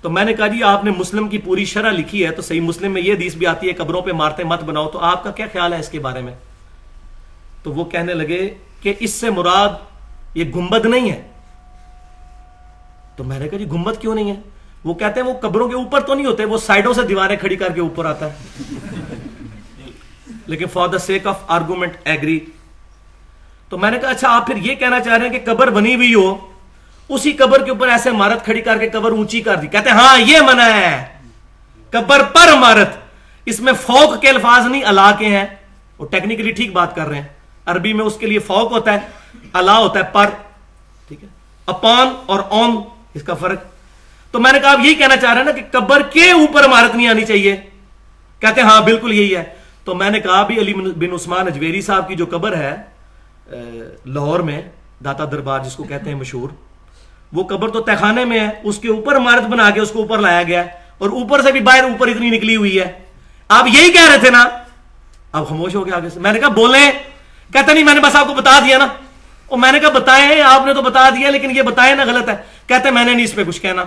تو میں نے کہا جی آپ نے مسلم کی پوری شرح لکھی ہے تو صحیح مسلم میں یہ حدیث بھی آتی ہے قبروں پہ عمارتیں مت بناؤ, تو آپ کا کیا خیال ہے اس کے بارے میں. تو وہ کہنے لگے کہ اس سے مراد یہ گنبد نہیں ہے. تو میں نے کہا جی گنبد کیوں نہیں ہے. وہ کہتے ہیں وہ قبروں کے اوپر تو نہیں ہوتے, وہ سائڈوں سے دیواریں کھڑی کر کے اوپر آتا ہے. لیکن for the sake of argument agree. تو میں نے کہا اچھا آپ پھر یہ کہنا چاہ رہے ہیں کہ قبر بنی ہوئی ہو, اسی قبر کے اوپر ایسے عمارت کھڑی کر کے قبر اونچی کر دی. کہتے ہیں ہاں یہ منع ہے, قبر پر عمارت. اس میں فوق کے الفاظ نہیں الا کے ہیں, وہ ٹیکنیکلی ٹھیک بات کر رہے ہیں. عربی میں اس کے لیے فوق ہوتا ہے, الا ہوتا ہے پر, ٹھیک ہے, اپان اور اون اس کا فرق. تو میں نے کہا آپ یہی کہنا چاہ رہے ہیں نا کہ قبر کے اوپر عمارت نہیں آنی چاہیے. کہتے ہیں ہاں بالکل یہی ہے. تو میں نے کہا بھی علی بن عثمان اجویری صاحب کی جو قبر ہے لاہور میں, داتا دربار جس کو کہتے ہیں مشہور, وہ قبر تو تہخانے میں ہے, اس کے اوپر عمارت بنا کے اس کو اوپر لایا گیا, اور اوپر سے بھی باہر اوپر اتنی نکلی ہوئی ہے. آپ یہی کہہ رہے تھے نا. اب خاموش ہو گیا آگے سے. میں نے کہا بولیں. کہتے نہیں میں نے بس آپ کو بتا دیا نا. اور میں نے کہا بتائیں, آپ نے تو بتا دیا لیکن یہ بتائیں نا غلط ہے. کہتے میں نے نہیں اس پہ کچھ کہنا.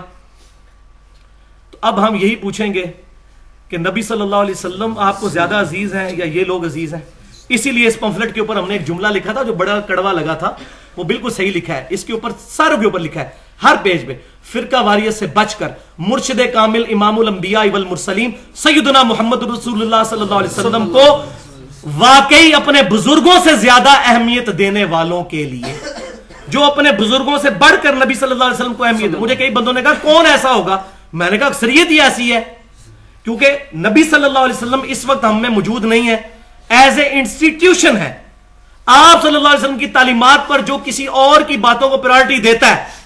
تو اب ہم یہی پوچھیں گے کہ نبی صلی اللہ علیہ وسلم آپ کو زیادہ عزیز ہیں یا یہ لوگ عزیز ہیں؟ اسی لیے اس پمفلٹ کے اوپر ہم نے ایک جملہ لکھا تھا جو بڑا کڑوا لگا تھا, وہ بالکل صحیح لکھا ہے. اس کے اوپر ساروں کے اوپر لکھا ہے, ہر پیج پہ, فرقہ واریت سے بچ کر مرشد کامل امام الانبیاء والمرسلین سیدنا محمد رسول اللہ صلی اللہ علیہ وسلم کو واقعی اپنے بزرگوں سے زیادہ اہمیت دینے والوں کے لیے, جو اپنے بزرگوں سے بڑھ کر نبی صلی اللہ علیہ وسلم کو اہمیت. مجھے کئی بندوں نے کہا کون ایسا ہوگا؟ میں نے کہا اکثریت ہی ایسی ہے, کیونکہ نبی صلی اللہ علیہ وسلم اس وقت ہم میں موجود نہیں ہے, ایز اے انسٹیٹیوشن ہے. آپ صلی اللہ علیہ وسلم کی تعلیمات پر جو کسی اور کی باتوں کو پرائورٹی دیتا ہے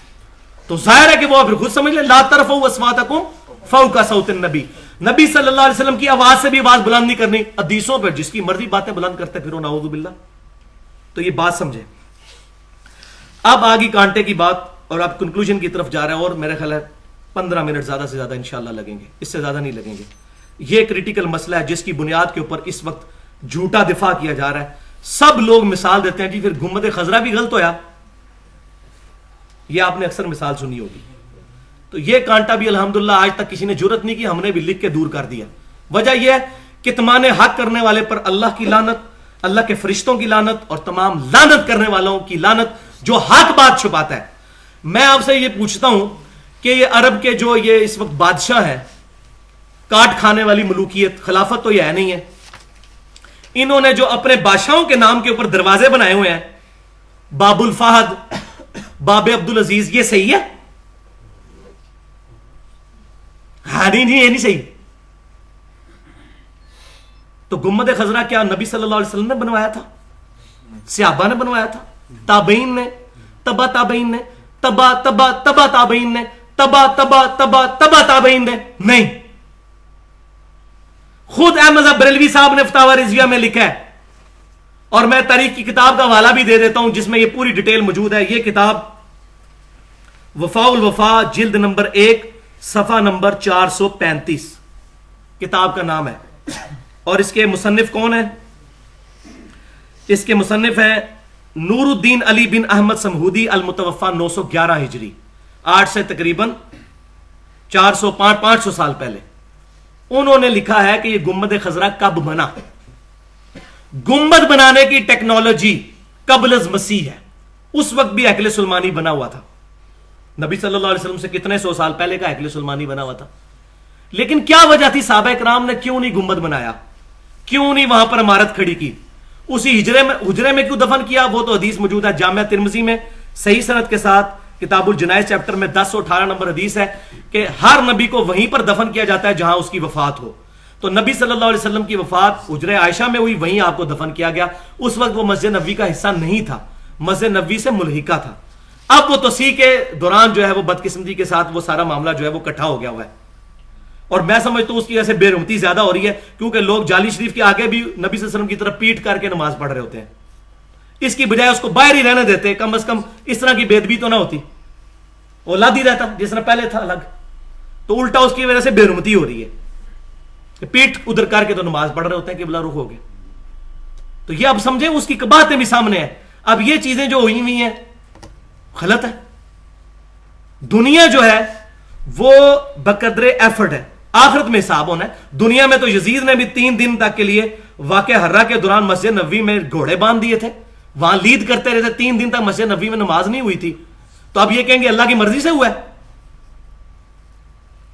تو ظاہر ہے کہ وہ پھر خود سمجھ لیں, لا ترفعوا اصواتکم فوق صوت النبی. نبی صلی اللہ علیہ وسلم کی آواز سے بھی آواز بلند نہیں کرنی. حدیثوں پر جس کی مرضی باتیں بلند کرتے پھر نعوذ باللہ. تو یہ بات سمجھے. اب آگے کانٹے کی بات, اور اب کنکلوژن کی طرف جا رہا ہے, اور میرا خیال ہے 15 منٹ زیادہ سے زیادہ انشاءاللہ لگیں گے, اس سے زیادہ نہیں لگیں گے. یہ کریٹیکل مسئلہ ہے جس کی بنیاد کے اوپر اس وقت جھوٹا دفاع کیا جا رہا ہے. سب لوگ مثال دیتے ہیں جی پھر گنبد خضرا بھی غلط ہویا, یہ آپ نے اکثر مثال سنی ہوگی. تو یہ کانٹا بھی الحمدللہ آج تک کسی نے جرت نہیں کی, ہم نے بھی لکھ کے دور کر دیا. وجہ یہ ہے کہ کتمان حق کرنے والے پر اللہ کی لعنت, اللہ کے فرشتوں کی لعنت, اور تمام لعنت کرنے والوں کی لعنت جو حق بات چھپاتا ہے. میں آپ سے یہ پوچھتا ہوں کہ یہ عرب کے جو یہ اس وقت بادشاہ ہیں, کاٹ کھانے والی ملوکیت, خلافت تو یہ ہے نہیں ہے, انہوں نے جو اپنے بادشاہوں کے نام کے اوپر دروازے بنائے ہوئے ہیں, باب الفہد, باب عبدالعزیز, یہ صحیح ہے؟ ہاں نہیں, یہ نہیں صحیح. تو گنبد خضرا کیا نبی صلی اللہ علیہ وسلم نے بنوایا تھا؟ صحابہ نے بنوایا تھا؟ تابعین نے, تبا تابعین نے, تبا تبا تبا تابعین نے, تبا تبا تبا تبا تابعین نے؟ نہیں. خود احمد بریلوی صاحب نے فتاوی رضویہ میں لکھا ہے, اور میں تاریخ کی کتاب کا حوالہ بھی دے دیتا ہوں جس میں یہ پوری ڈیٹیل موجود ہے. یہ کتاب وفاء الوفا جلد نمبر 1 صفحہ نمبر 435 کتاب کا نام ہے. اور اس کے مصنف کون ہیں؟ اس کے مصنف ہیں نور الدین علی بن احمد سمہودی, المتوفا 911 ہجری, 8 سے تقریباً 500 سال پہلے. انہوں نے لکھا ہے کہ یہ گنبد خضرا کب بنا. گنبد بنانے کی ٹیکنالوجی قبل از مسیح ہے. اس وقت بھی ہیکل سلیمانی بنا ہوا تھا. نبی صلی اللہ علیہ وسلم سے کتنے سو سال پہلے کا ہیکل سلیمانی بنا ہوا تھا. لیکن کیا وجہ تھی صحابہ کرام نے کیوں نہیں گنبد بنایا, کیوں نہیں وہاں پر عمارت کھڑی کی, اسی حجرے میں کیوں دفن کیا؟ وہ تو حدیث موجود ہے جامعہ ترمذی میں صحیح سند کے ساتھ, کتاب الجنائز چیپٹر میں 1018 نمبر حدیث ہے کہ ہر نبی کو وہیں پر دفن کیا جاتا ہے جہاں اس کی وفات ہو. تو نبی صلی اللہ علیہ وسلم کی وفات حجرہ عائشہ میں ہوئی, وہیں آپ کو دفن کیا گیا. اس وقت وہ مسجد نبوی کا حصہ نہیں تھا, مسجد نبوی سے ملحقہ تھا. اب وہ توسیع کے دوران جو ہے وہ بدقسمتی کے ساتھ وہ سارا معاملہ جو ہے وہ اکٹھا ہو گیا ہوا ہے. اور میں سمجھتا ہوں اس کی وجہ سے بے رحمتی زیادہ ہو رہی ہے, کیونکہ لوگ جعلی شریف کے آگے بھی نبی صلی اللہ علیہ وسلم کی طرف پیٹ کر کے نماز پڑھ رہے ہوتے ہیں. اس کی بجائے اس کو باہر ہی رہنے دیتے, کم از کم اس طرح کی بے ادبی تو نہ ہوتی, اولاد ہی رہتا جس طرح پہلے تھا الگ. تو الٹا اس کی وجہ سے بے رحمتی ہو رہی ہے کہ پیٹ ادھر کر کے تو نماز پڑھ رہے ہوتے ہیں, قبلہ رخ ہو گئے. تو یہ اب سمجھیں, اس کی باتیں بھی سامنے ہیں. اب یہ چیزیں جو ہوئی ہوئی ہیں غلط ہے. دنیا جو ہے وہ بقدر ایفرٹ ہے, آخرت میں حساب ہونا ہے. دنیا میں تو یزید نے بھی 3 دن تک کے لیے واقعہ ہرہ کے دوران مسجد نبوی میں گھوڑے باندھ دیے تھے, وہاں لید کرتے رہتے. 3 دن تک مسجد نبوی میں نماز نہیں ہوئی تھی. تو اب یہ کہیں گے اللہ کی مرضی سے ہوا ہے.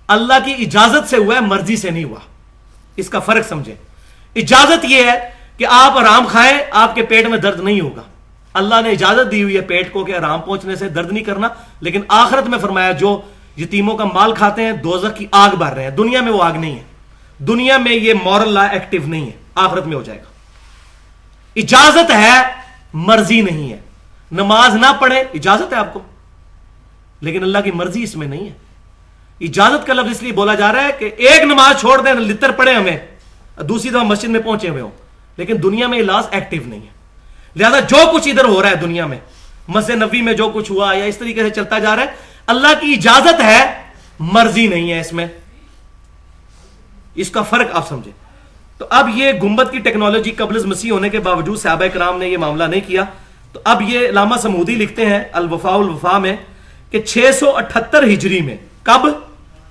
اللہ کی اجازت سے ہوا ہے, مرضی سے نہیں ہوا. اس کا فرق سمجھیں. اجازت یہ ہے کہ آپ آرام کھائیں, آپ کے پیٹ میں درد نہیں ہوگا. اللہ نے اجازت دی ہوئی ہے پیٹ کو کہ آرام پہنچنے سے درد نہیں کرنا, لیکن آخرت میں فرمایا جو یتیموں کا مال کھاتے ہیں دوزخ کی آگ بھر رہے ہیں. دنیا میں وہ آگ نہیں ہے, دنیا میں یہ مورل لا ایکٹیو نہیں ہے, آخرت میں ہو جائے گا. اجازت ہے, مرضی نہیں ہے. نماز نہ پڑھے اجازت ہے آپ کو, لیکن اللہ کی مرضی اس میں نہیں ہے. اجازت کا لفظ اس لیے بولا جا رہا ہے کہ ایک نماز چھوڑ دیں, لتر پڑے ہمیں, دوسری دفعہ مسجد میں پہنچے ہوئے ہوں, لیکن دنیا میں یہ لاز ایکٹیو نہیں ہے. لہذا جو کچھ ادھر ہو رہا ہے دنیا میں, مسجد نبوی میں جو کچھ ہوا یا اس طریقے سے چلتا جا رہا ہے, اللہ کی اجازت ہے, مرضی نہیں ہے اس میں. اس کا فرق آپ سمجھیں. تو اب یہ گنبد کی ٹیکنالوجی قبل از مسیح ہونے کے باوجود صحابہ کرام نے یہ معاملہ نہیں کیا. تو اب یہ علامہ سمودی لکھتے ہیں الوفاء الوفا میں کہ 678 ہجری میں, کب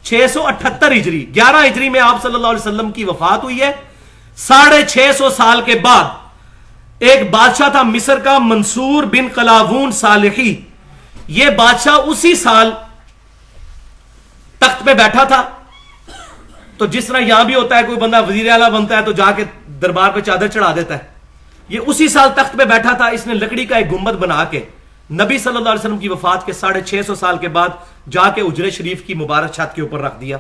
678 ہجری, 11 ہجری میں آپ صلی اللہ علیہ وسلم کی وفات ہوئی ہے. 650 سال کے بعد ایک بادشاہ تھا مصر کا, منصور بن قلاوون صالحی. یہ بادشاہ اسی سال تخت پہ بیٹھا تھا. تو جس طرح یہاں بھی ہوتا ہے کوئی بندہ وزیر اعلیٰ بنتا ہے تو جا کے دربار پہ چادر چڑھا دیتا ہے, یہ اسی سال تخت پہ بیٹھا تھا. اس نے لکڑی کا ایک گنبد بنا کے نبی صلی اللہ علیہ وسلم کی وفات کے 650 سال کے بعد جا کے حجرے شریف کی مبارک چھت کے اوپر رکھ دیا.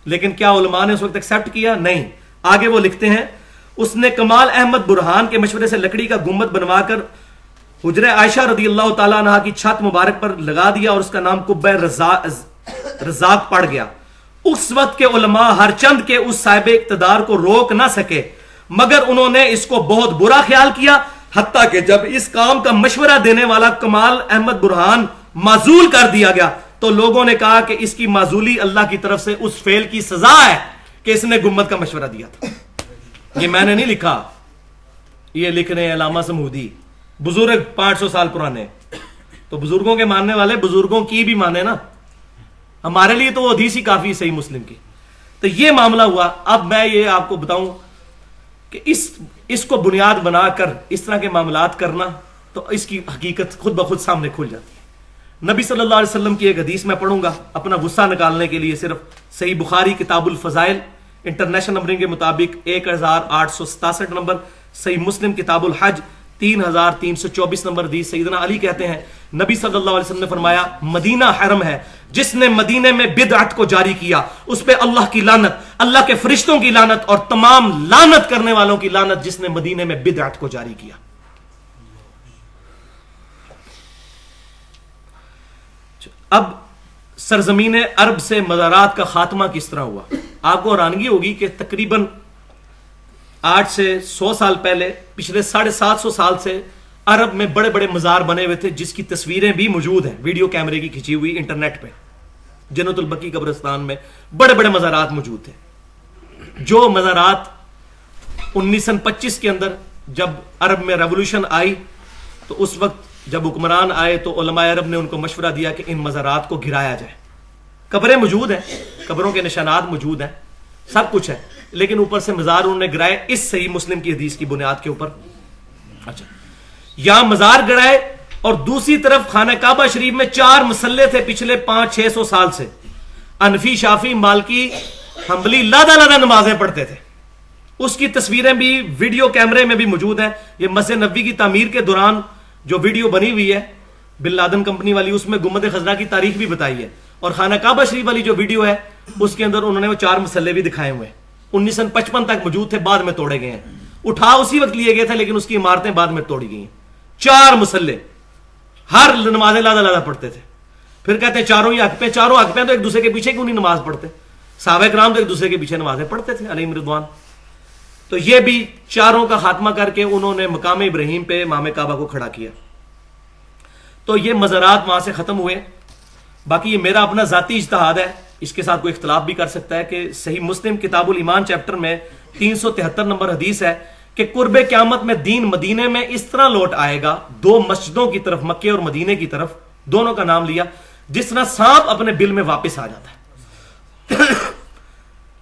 لیکن کیا علماء نے اس وقت ایکسپٹ کیا؟ نہیں. آگے وہ لکھتے ہیں اس نے کمال احمد برہان کے مشورے سے لکڑی کا گنبد بنوا کر حجرہ عائشہ رضی اللہ تعالیٰ عنہ کی چھت مبارک پر لگا دیا اور اس کا نام قبہ رزاق پڑ گیا. اس وقت کے علماء ہر چند کے اس صاحب اقتدار کو روک نہ سکے, مگر انہوں نے اس کو بہت برا خیال کیا, حتیٰ کہ جب اس کام کا مشورہ دینے والا کمال احمد برہان معزول کر دیا گیا تو لوگوں نے کہا کہ اس کی معزولی اللہ کی طرف سے اس فعل کی سزا ہے کہ اس نے گنبد کا مشورہ دیا تھا. یہ میں نے نہیں لکھا, یہ لکھ رہے ہیں علامہ سمودی, بزرگ 500 سال پرانے. تو بزرگوں کے ماننے والے بزرگوں کی بھی مانے نا, ہمارے لیے تو وہ حدیث ہی کافی صحیح مسلم کی. تو یہ معاملہ ہوا. اب میں یہ آپ کو بتاؤں کہ اس کو بنیاد بنا کر اس طرح کے معاملات کرنا, تو اس کی حقیقت خود بخود سامنے کھل جاتی ہے. نبی صلی اللہ علیہ وسلم کی ایک حدیث میں پڑھوں گا اپنا غصہ نکالنے کے لیے, صرف صحیح بخاری کتاب الفضائل انٹرنیشنل نمبرنگ کے مطابق 1867 نمبر, صحیح مسلم کتاب الحج 3324 نمبر حدیث. سیدنا علی کہتے ہیں نبی صلی اللہ علیہ وسلم نے فرمایا مدینہ حرم ہے, جس نے مدینے میں بدعت کو جاری کیا اس پہ اللہ کی لعنت, اللہ کے فرشتوں کی لعنت اور تمام لعنت کرنے والوں کی لعنت جس نے مدینے میں بدعت کو جاری کیا. اب سرزمین عرب سے مزارات کا خاتمہ کس طرح ہوا؟ آپ کو حیرانگی ہوگی کہ تقریباً 8 سے 100 سال پہلے, پچھلے 750 سال سے عرب میں بڑے بڑے مزار بنے ہوئے تھے, جس کی تصویریں بھی موجود ہیں ویڈیو کیمرے کی کھینچی ہوئی انٹرنیٹ پہ. جنت البقیع قبرستان میں بڑے بڑے مزارات موجود تھے. جو مزارات 1925 کے اندر جب عرب میں ریولوشن آئی تو اس وقت جب حکمران آئے تو علماء عرب نے ان کو مشورہ دیا کہ ان مزارات کو گرایا جائے. قبریں موجود ہیں, قبروں کے نشانات موجود ہیں, سب کچھ ہے, لیکن اوپر سے مزار انہوں نے گرائے اس صحیح مسلم کی حدیث کی بنیاد کے اوپر. اچھا, یہاں مزار گرائے اور دوسری طرف خانہ کعبہ شریف میں 4 مسلے تھے پچھلے 500-600 سال سے. انفی, شافی, مالکی, حنبلی لادہ نمازیں پڑھتے تھے. اس کی تصویریں بھی ویڈیو کیمرے میں بھی موجود ہیں. یہ مسجد نبوی کی تعمیر کے دوران جو ویڈیو بنی ہوئی ہے بن لادن کمپنی والی, اس میں گنبد خضرا کی تاریخ بھی بتائی ہے. اور خانہ کعبہ شریف والی جو ویڈیو ہے اس کے اندر انہوں نے وہ 4 مسلے بھی دکھائے ہوئے ہیں. 1955 تک موجود تھے, بعد میں توڑے گئے ہیں. اٹھا اسی وقت لیے گئے تھے لیکن اس کی عمارتیں بعد میں توڑی گئی ہیں. 4 مسلے, ہر نمازیں لادہ پڑھتے تھے. پھر کہتے ہیں چاروں ہی حق پہ, چاروں حق پہ تو ایک دوسرے کے پیچھے کیوں نہیں نماز پڑھتے؟ صحابہ کرام تو ایک دوسرے کے پیچھے نمازیں پڑھتے تھے علیہم رضوان. تو یہ بھی چاروں کا خاتمہ کر کے انہوں نے مقام ابراہیم پہ امام کعبہ کو کھڑا کیا. تو یہ مزارات وہاں سے ختم ہوئے. باقی یہ میرا اپنا ذاتی اجتہاد ہے, اس کے ساتھ کوئی اختلاف بھی کر سکتا ہے, کہ صحیح مسلم کتاب الایمان چیپٹر میں 373 نمبر حدیث ہے کہ قرب قیامت میں دین مدینے میں اس طرح لوٹ آئے گا, 2 مسجدوں کی طرف, مکے اور مدینے کی طرف, دونوں کا نام لیا, جس طرح سانپ اپنے بل میں واپس آ جاتا ہے.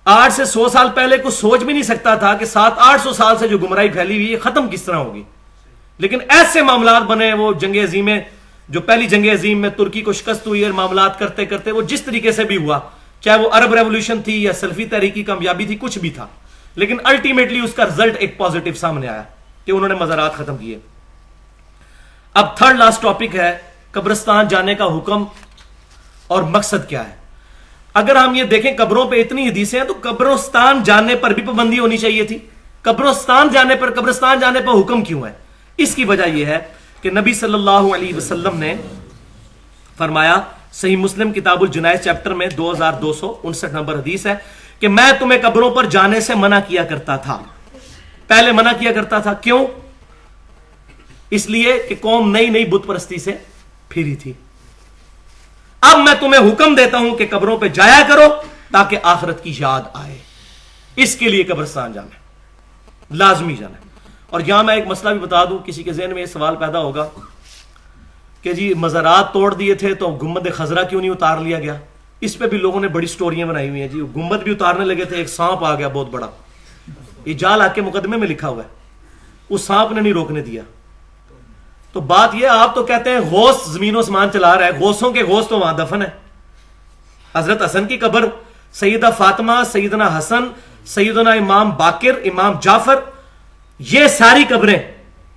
8 سے 100 سال پہلے کو سوچ بھی نہیں سکتا تھا کہ 700-800 سال سے جو گمراہی پھیلی ہوئی ہے ختم کس طرح ہوگی. لیکن ایسے معاملات بنے, وہ جنگ عظیم میں, جو پہلی جنگ عظیم میں ترکی کو شکست ہوئی اور معاملات کرتے کرتے وہ جس طریقے سے بھی ہوا, چاہے وہ عرب ریولوشن تھی یا سلفی تحریک کی کامیابی تھی, کچھ بھی تھا, لیکن الٹیمیٹلی اس کا رزلٹ ایک پازیٹو سامنے آیا کہ انہوں نے مزارات ختم کیے. اب تھرڈ لاسٹ ٹاپک ہے قبرستان جانے کا حکم اور مقصد کیا ہے. اگر ہم یہ دیکھیں قبروں پہ اتنی حدیثیں ہیں تو قبرستان جانے پر بھی پابندی ہونی چاہیے تھی. قبرستان جانے پر حکم کیوں ہے؟ اس کی وجہ یہ ہے کہ نبی صلی اللہ علیہ وسلم نے فرمایا، صحیح مسلم کتاب الجنائز چیپٹر میں 2259 نمبر حدیث ہے کہ میں تمہیں قبروں پر جانے سے منع کیا کرتا تھا. پہلے منع کیا کرتا تھا، کیوں؟ اس لیے کہ قوم نئی نئی بت پرستی سے پھری تھی. اب میں تمہیں حکم دیتا ہوں کہ قبروں پہ جایا کرو تاکہ آخرت کی یاد آئے. اس کے لیے قبرستان جانا ہے، لازمی جانا ہے. اور یہاں میں ایک مسئلہ بھی بتا دوں، کسی کے ذہن میں یہ سوال پیدا ہوگا کہ جی مزارات توڑ دیے تھے تو گنبد خضرا کیوں نہیں اتار لیا گیا؟ اس پہ بھی لوگوں نے بڑی سٹوریاں بنائی ہوئی ہیں. جی گنبد بھی اتارنے لگے تھے، ایک سانپ آ گیا بہت بڑا، یہ جال آ کے مقدمے میں لکھا ہوا ہے، اس سانپ نے نہیں روکنے دیا. تو بات یہ، آپ تو کہتے ہیں غوث زمین و اسمان چلا رہا ہے، غوثوں کے غوث تو وہاں دفن ہے. حضرت حسن کی قبر، سیدہ فاطمہ، سیدنا حسن، سیدنا امام باقر، امام جعفر، یہ ساری قبریں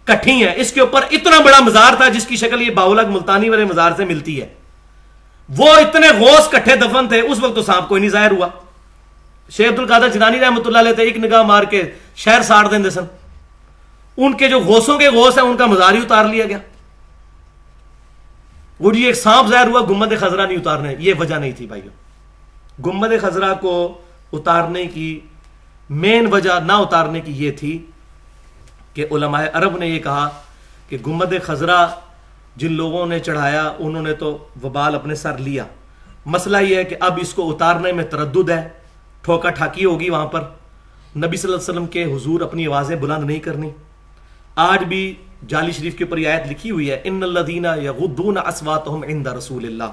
کٹھی ہیں. اس کے اوپر اتنا بڑا مزار تھا جس کی شکل یہ باولک ملتانی والے مزار سے ملتی ہے. وہ اتنے غوث کٹھے دفن تھے، اس وقت تو سانپ کوئی نہیں ظاہر ہوا. شیخ عبد القادر جیلانی رحمۃ اللہ علیہ تھے، ایک نگاہ مار کے شہر ساڑ دیں سن. ان کے جو غوثوں کے غوث ہیں ان کا مزار ہی اتار لیا گیا. وہ جی ایک سانپ ظاہر ہوا، گنبد خضرا نہیں اتارنے، یہ وجہ نہیں تھی بھائیو. گنبد خضرا کو اتارنے کی مین وجہ نہ اتارنے کی یہ تھی کہ علماء عرب نے یہ کہا کہ گنبد خضرا جن لوگوں نے چڑھایا انہوں نے تو وبال اپنے سر لیا. مسئلہ یہ ہے کہ اب اس کو اتارنے میں تردد ہے، ٹھوکا ٹھاکی ہوگی وہاں پر. نبی صلی اللہ علیہ وسلم کے حضور اپنی آوازیں بلند نہیں کرنی. آج بھی جالی شریف کے اوپر یہ آیت لکھی ہوئی ہے، ان الذین یغضون اصواتهم عند رسول اللہ،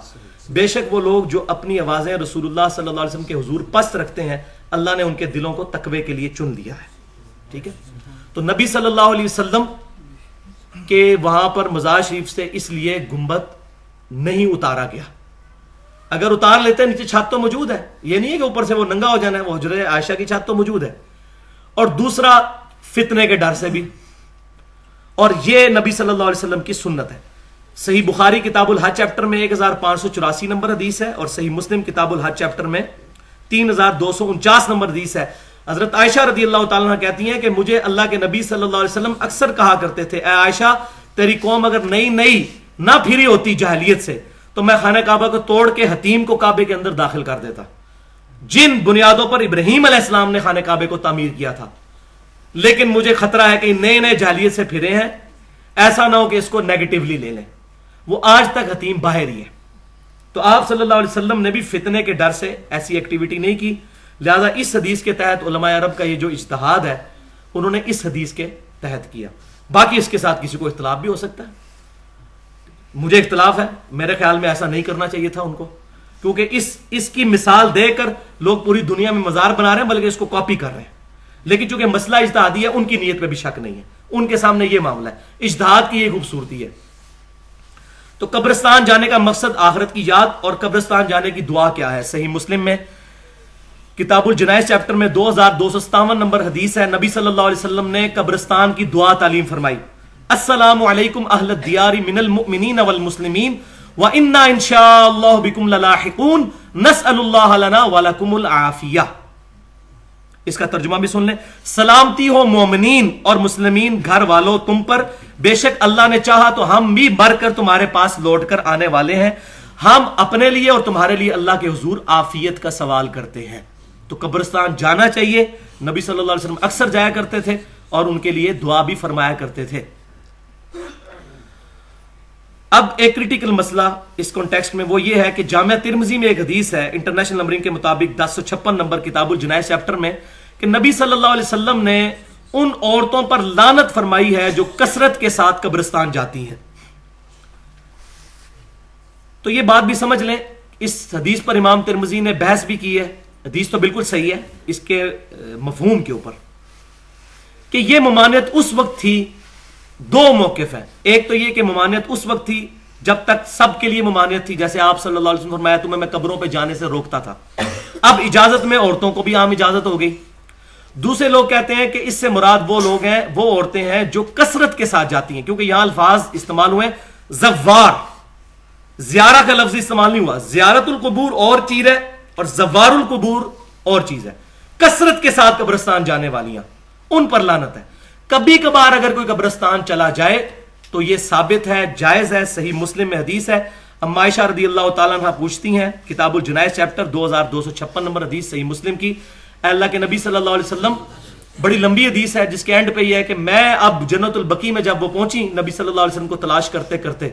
بے شک وہ لوگ جو اپنی آوازیں رسول اللہ صلی اللہ علیہ وسلم کے حضور پست رکھتے ہیں، اللہ نے ان کے دلوں کو تقوی کے لیے چن لیا ہے. ٹھیک ہے، تو نبی صلی اللہ علیہ وسلم کے وہاں پر مزار شریف سے اس لیے گنبد نہیں اتارا گیا. اگر اتار لیتے نیچے چھت تو موجود ہے، یہ نہیں ہے کہ اوپر سے وہ ننگا ہو جانا ہے، وہ حجرہ عائشہ کی چھت تو موجود ہے. اور دوسرا فتنے کے ڈر سے بھی، اور یہ نبی صلی اللہ علیہ وسلم کی سنت ہے. صحیح بخاری کتاب الحج چیپٹر میں 1584 نمبر حدیث ہے، اور صحیح مسلم کتاب الحج چیپٹر میں 3249 نمبر حدیث ہے. حضرت عائشہ رضی اللہ تعالیٰ عنہ کہتی ہیں کہ مجھے اللہ کے نبی صلی اللہ علیہ وسلم اکثر کہا کرتے تھے، اے عائشہ تیری قوم اگر نئی نئی نہ پھری ہوتی جاہلیت سے تو میں خانہ کعبہ کو توڑ کے حتیم کو کعبے کے اندر داخل کر دیتا، جن بنیادوں پر ابراہیم علیہ السلام نے خانہ کعبے کو تعمیر کیا تھا. لیکن مجھے خطرہ ہے کہ نئے نئے جاہلیت سے پھرے ہیں، ایسا نہ ہو کہ اس کو نیگیٹیولی لے لیں. وہ آج تک حتیم باہر ہی ہے. تو آپ صلی اللہ علیہ وسلم نے بھی فتنے کے ڈر سے ایسی ایکٹیویٹی نہیں کی. لہذا اس حدیث کے تحت علماء عرب کا یہ جو اجتہاد ہے انہوں نے اس حدیث کے تحت کیا. باقی اس کے ساتھ کسی کو اختلاف بھی ہو سکتا ہے، مجھے اختلاف ہے، میرے خیال میں ایسا نہیں کرنا چاہیے تھا ان کو، کیونکہ اس کی مثال دے کر لوگ پوری دنیا میں مزار بنا رہے ہیں بلکہ اس کو کاپی کر رہے ہیں. لیکن چونکہ مسئلہ اجتہادی ہے، ان کی نیت پہ بھی شک نہیں ہے، ان کے سامنے یہ معاملہ ہے، اجتہاد کی یہ خوبصورتی ہے. تو قبرستان جانے کا مقصد آخرت کی یاد، اور قبرستان جانے کی دعا کیا ہے؟ صحیح مسلم میں کتاب الجنائز چیپٹر میں 2257 نمبر حدیث ہے. نبی صلی اللہ علیہ وسلم نے قبرستان کی دعا تعلیم فرمائی، السلام علیکم اہل الدیار من المؤمنین والمسلمین وَإِنَّا إِن شَاءَ اللَّهُ بِكُمْ لَلَاحِقُونَ نَسْأَلُ اللَّهَ لَنَا وَلَكُمُ الْعَافِيَةَ. اس کا ترجمہ بھی سن لیں، سلامتی ہو مومنین اور مسلمین گھر والوں تم پر، بے شک اللہ نے چاہا تو ہم بھی مر کر تمہارے پاس لوٹ کر آنے والے ہیں. ہم اپنے لیے اور تمہارے لیے اللہ کے حضور عافیت کا سوال کرتے ہیں. تو قبرستان جانا چاہیے، نبی صلی اللہ علیہ وسلم اکثر جایا کرتے تھے اور ان کے لیے دعا بھی فرمایا کرتے تھے. اب ایک کریٹیکل مسئلہ اس کانٹیکسٹ میں وہ یہ ہے کہ جامعہ ترمذی میں ایک حدیث ہے انٹرنیشنل نمبرنگ کے مطابق 1056 نمبر کتاب الجنائز چیپٹر میں کہ نبی صلی اللہ علیہ وسلم نے ان عورتوں پر لعنت فرمائی ہے جو کثرت کے ساتھ قبرستان جاتی ہیں. تو یہ بات بھی سمجھ لیں، اس حدیث پر امام ترمذی نے بحث بھی کی ہے. حدیث تو بالکل صحیح ہے اس کے مفہوم کے اوپر، کہ یہ ممانعت اس وقت تھی. دو موقف ہیں، ایک تو یہ کہ ممانعت اس وقت تھی جب تک سب کے لیے ممانعت تھی، جیسے آپ صلی اللہ علیہ وسلم فرمایا تمہیں میں قبروں پہ جانے سے روکتا تھا. اب اجازت میں عورتوں کو بھی عام اجازت ہو گئی. دوسرے لوگ کہتے ہیں کہ اس سے مراد وہ لوگ ہیں، وہ عورتیں ہیں جو کثرت کے ساتھ جاتی ہیں، کیونکہ یہاں الفاظ استعمال ہوئے زوار، زیارہ کا لفظ استعمال نہیں ہوا. زیارت القبور اور چیز ہے اور زوار القبور اور چیز ہے. کثرت کے ساتھ قبرستان جانے والیاں، ان پر لعنت ہے. کبھی کبھار اگر کوئی قبرستان چلا جائے تو یہ ثابت ہے، جائز ہے، صحیح مسلم میں حدیث ہے. اما عائشہ رضی اللہ تعالیٰ عنہ پوچھتی ہیں، کتاب الجنائز چیپٹر 2256 نمبر حدیث صحیح مسلم کی، اے اللہ کے نبی صلی اللہ علیہ وسلم، بڑی لمبی حدیث ہے جس کے اینڈ پہ یہ ہے کہ میں اب جنت البقیع میں جب وہ پہنچی نبی صلی اللہ علیہ وسلم کو تلاش کرتے کرتے،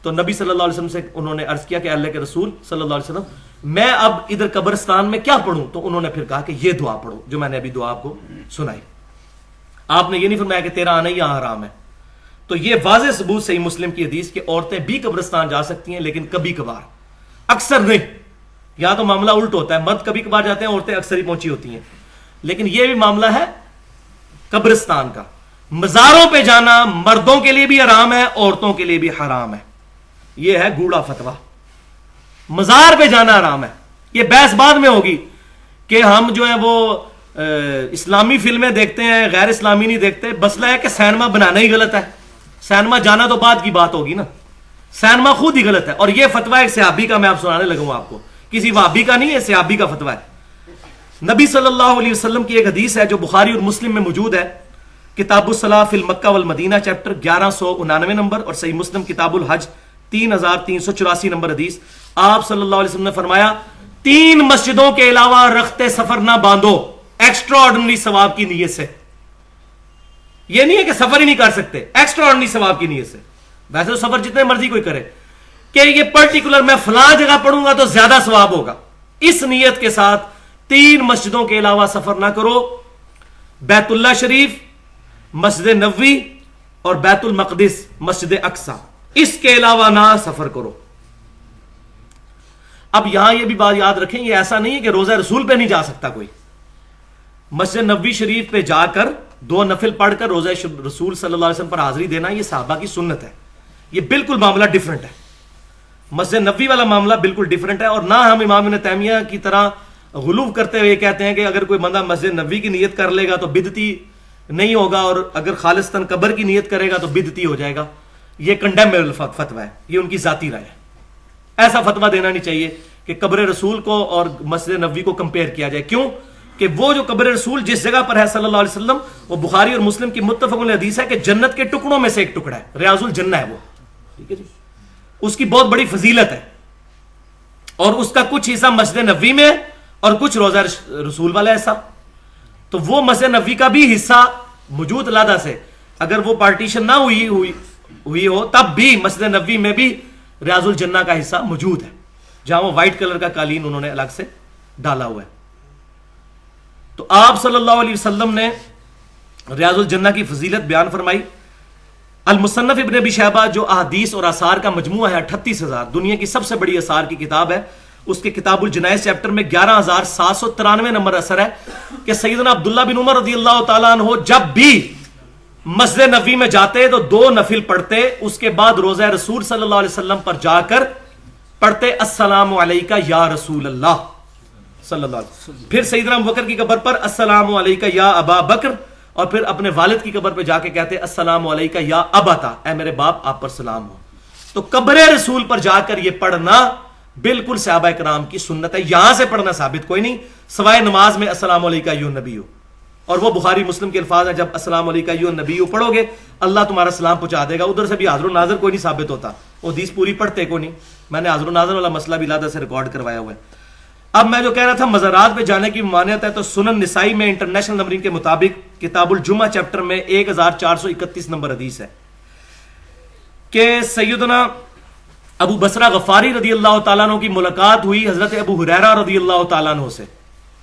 تو نبی صلی اللہ علیہ وسلم سے انہوں نے عرض کیا کہ اللہ کے رسول صلی اللہ علیہ وسلم میں اب ادھر قبرستان میں کیا پڑھوں؟ تو انہوں نے پھر کہا کہ یہ دعا پڑھو جو میں نے ابھی دعا آپ کو سنائی. آپ نے یہ نہیں فرمایا کہ تیرا آنا یہاں حرام ہے. تو یہ واضح ثبوت صحیح مسلم کی حدیث کہ عورتیں بھی قبرستان جا سکتی ہیں لیکن کبھی کبھار، اکثر نہیں. یا تو معاملہ الٹ ہوتا ہے، مرد کبھی کبھار جاتے ہیں، عورتیں اکثر ہی پہنچی ہوتی ہیں. لیکن یہ بھی معاملہ ہے قبرستان کا. مزاروں پہ جانا مردوں کے لیے بھی حرام ہے، عورتوں کے لیے بھی حرام ہے. یہ ہے گوڑا فتویٰ. مزار پہ جانا حرام ہے. یہ بحث بعد میں ہوگی کہ ہم جو ہے وہ اسلامی فلمیں دیکھتے ہیں، غیر اسلامی نہیں دیکھتے. مسئلہ ہے کہ سینما بنانا ہی غلط ہے، سینما جانا تو بعد کی بات ہوگی نا. سینما خود ہی غلط ہے. اور یہ فتویٰ ایک صحابی کا میں آپ سنانے لگا ہوں آپ کو، کسی وہابی کا نہیں ہے، صحابی کا فتویٰ ہے. نبی صلی اللہ علیہ وسلم کی ایک حدیث ہے جو بخاری اور مسلم میں موجود ہے، کتاب الصلاۃ فی المکہ والمدینہ چیپٹر 1199 نمبر، اور صحیح مسلم کتاب الحج 3384 نمبر حدیث. آپ صلی اللہ علیہ وسلم نے فرمایا 3 مسجدوں کے علاوہ رخت سفر نہ باندھو ایکسٹرا آرڈنری ثواب کی نیت سے. یہ نہیں ہے کہ سفر ہی نہیں کر سکتے، ایکسٹرا آرڈنری ثواب کی نیت سے. ویسے تو سفر جتنے مرضی کوئی کرے کہ یہ پرٹیکولر میں فلاں جگہ پڑھوں گا تو زیادہ ثواب ہوگا، اس نیت کے ساتھ 3 مسجدوں کے علاوہ سفر نہ کرو. بیت اللہ شریف، مسجد نبوی اور بیت المقدس مسجد اقصی، اس کے علاوہ نہ سفر کرو. اب یہاں یہ بھی بات یاد رکھیں، یہ ایسا نہیں ہے کہ روزہ رسول پہ نہیں جا سکتا کوئی. مسجد نبوی شریف پہ جا کر 2 نفل پڑھ کر روزہ رسول صلی اللہ علیہ وسلم پر حاضری دینا یہ صحابہ کی سنت ہے. یہ بالکل معاملہ ڈیفرنٹ ہے. مسجد نبوی والا معاملہ بالکل ڈیفرنٹ ہے. اور نہ ہم امام ابن تیمیہ کی طرح غلو کرتے ہوئے کہتے ہیں کہ اگر کوئی بندہ مسجد نبوی کی نیت کر لے گا تو بدعتی نہیں ہوگا، اور اگر خالصتاً قبر کی نیت کرے گا تو بدعتی ہو جائے گا. یہ کنڈیمیبل فتویٰ ہے، یہ ان کی ذاتی رائے ہے. ایسا فتویٰ دینا نہیں چاہیے کہ قبر رسول کو اور مسجد نبوی کو کمپیئر کیا جائے. کیوں کہ وہ جو قبر رسول جس جگہ پر ہے صلی اللہ علیہ وسلم، وہ بخاری اور مسلم کی متفق علیہ حدیث ہے کہ جنت کے ٹکڑوں میں سے ایک ٹکڑا ہے، ریاض الجنہ ہے وہ. ٹھیک ہے جی، اس کی بہت بڑی فضیلت ہے، اور اس کا کچھ حصہ مسجد نبوی میں اور کچھ روزہ رسول والا ایسا. تو وہ مسجد نبوی کا بھی حصہ موجود علیحدہ سے، اگر وہ پارٹیشن نہ ہوئی ہو تب بھی مسجد نبوی میں بھی ریاض الجنہ کا حصہ موجود ہے، جہاں وہ وائٹ کلر کا قالین انہوں نے الگ سے ڈالا ہوا ہے. تو آپ صلی اللہ علیہ وسلم نے ریاض الجنہ کی فضیلت بیان فرمائی. المصنف ابن ابی شیبہ جو احادیث اور آثار کا مجموعہ ہے 38,000، دنیا کی سب سے بڑی آثار کی کتاب ہے، اس کے کتاب الجنائز چیپٹر میں 11,793 نمبر اثر ہے کہ سیدنا عبداللہ بن عمر رضی اللہ تعالیٰ عنہ جب بھی مسجد نبوی میں جاتے تو 2 نفل پڑھتے، اس کے بعد روزہ رسول صلی اللہ علیہ وسلم پر جا کر پڑھتے السلام علیکہ یا رسول اللہ صلی اللہ علیہ وسلم. پھر سیدنا ابوبکر کی قبر پر السلام علیکہ یا ابا بکر، اور پھر اپنے والد کی قبر پہ جا کے کہتے السلام علیکہ یا ابتا، اے میرے باپ آپ پر سلام ہو. تو قبر رسول پر جا کر یہ پڑھنا بالکل صحابہ کرام کی سنت ہے. یہاں سے پڑھنا ثابت کوئی نہیں سوائے نماز میں السلام علیکہ ایھا النبی، اور وہ بخاری مسلم کے الفاظ ہیں جب السلام علیکہ ایھا النبی پڑھو گے اللہ تمہارا سلام پہنچا دے گا. ادھر سے بھی حاضر و ناظر کوئی نہیں ثابت ہوتا، وہ حدیث پوری پڑھتے کو نہیں. میں نے حاضر و ناظر والا مسئلہ بھی علیحدہ سے ریکارڈ کروایا ہوا ہے. اب میں جو کہہ رہا تھا مزارات پہ جانے کی ممانعت ہے، تو سنن نسائی میں انٹرنیشنل نمبرنگ کے مطابق کتاب الجمعہ چیپٹر میں 1431 نمبر حدیث ہے کہ سیدنا ابو بصرہ غفاری رضی اللہ تعالیٰ عنہ کی ملاقات ہوئی حضرت ابو ہریرہ رضی اللہ تعالیٰ عنہ سے.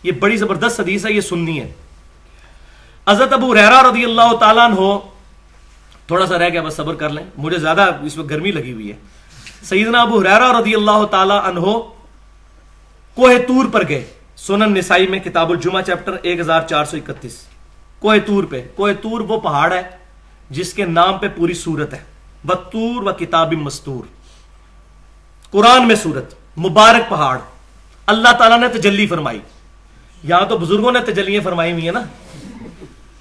یہ بڑی زبردست حدیث ہے، یہ سننی ہے. حضرت ابو ہریرہ رضی اللہ تعالیٰ عنہ، تھوڑا سا رہ گیا بس صبر کر لیں، مجھے زیادہ اس وقت گرمی لگی ہوئی ہے. سیدنا ابو ہریرہ رضی اللہ تعالیٰ عنہ کوہ طور پر گئے. سنن نسائی میں کتاب الجمعہ چیپٹر 1431. کوہ طور پہ، کوہ طور وہ پہاڑ ہے جس کے نام پہ پوری سورت ہے، وَالطُّورِ وَكِتَابٍ مَّسْطُورٍ. قرآن میں سورت، مبارک پہاڑ، اللہ تعالیٰ نے تجلی فرمائی. یہاں تو بزرگوں نے تجلیاں فرمائی ہوئی ہیں نا،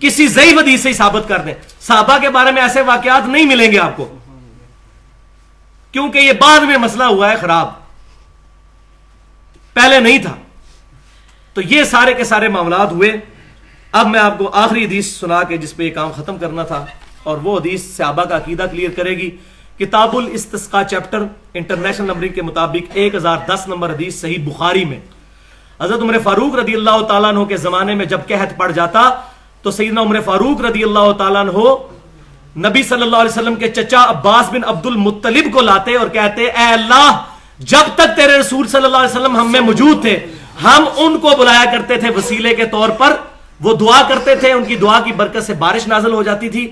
کسی ضعیف حدیث سے ہی ثابت کر دیں. صحابہ کے بارے میں ایسے واقعات نہیں ملیں گے آپ کو, کیونکہ یہ بعد میں مسئلہ ہوا ہے خراب, پہلے نہیں تھا. تو یہ سارے کے سارے معاملات ہوئے. اب میں آپ کو آخری حدیث سنا کے جس پہ یہ کام ختم کرنا تھا, اور وہ حدیث صحابہ کا عقیدہ کلیئر کرے گی. کتاب الاستسقاء چیپٹر انٹرنیشنل نمبرنگ کے مطابق 1010 نمبر حدیث صحیح بخاری میں, حضرت عمر فاروق رضی اللہ تعالیٰ عنہ کے زمانے میں جب قحط پڑ جاتا تو سیدنا عمر فاروق رضی اللہ تعالیٰ عنہ نبی صلی اللہ علیہ وسلم کے چچا عباس بن عبد المطلب کو لاتے اور کہتے, اے اللہ, جب تک تیرے رسول صلی اللہ علیہ وسلم ہم میں موجود تھے ہم ان کو بلایا کرتے تھے وسیلے کے طور پر, وہ دعا کرتے تھے, ان کی دعا کی برکت سے بارش نازل ہو جاتی تھی.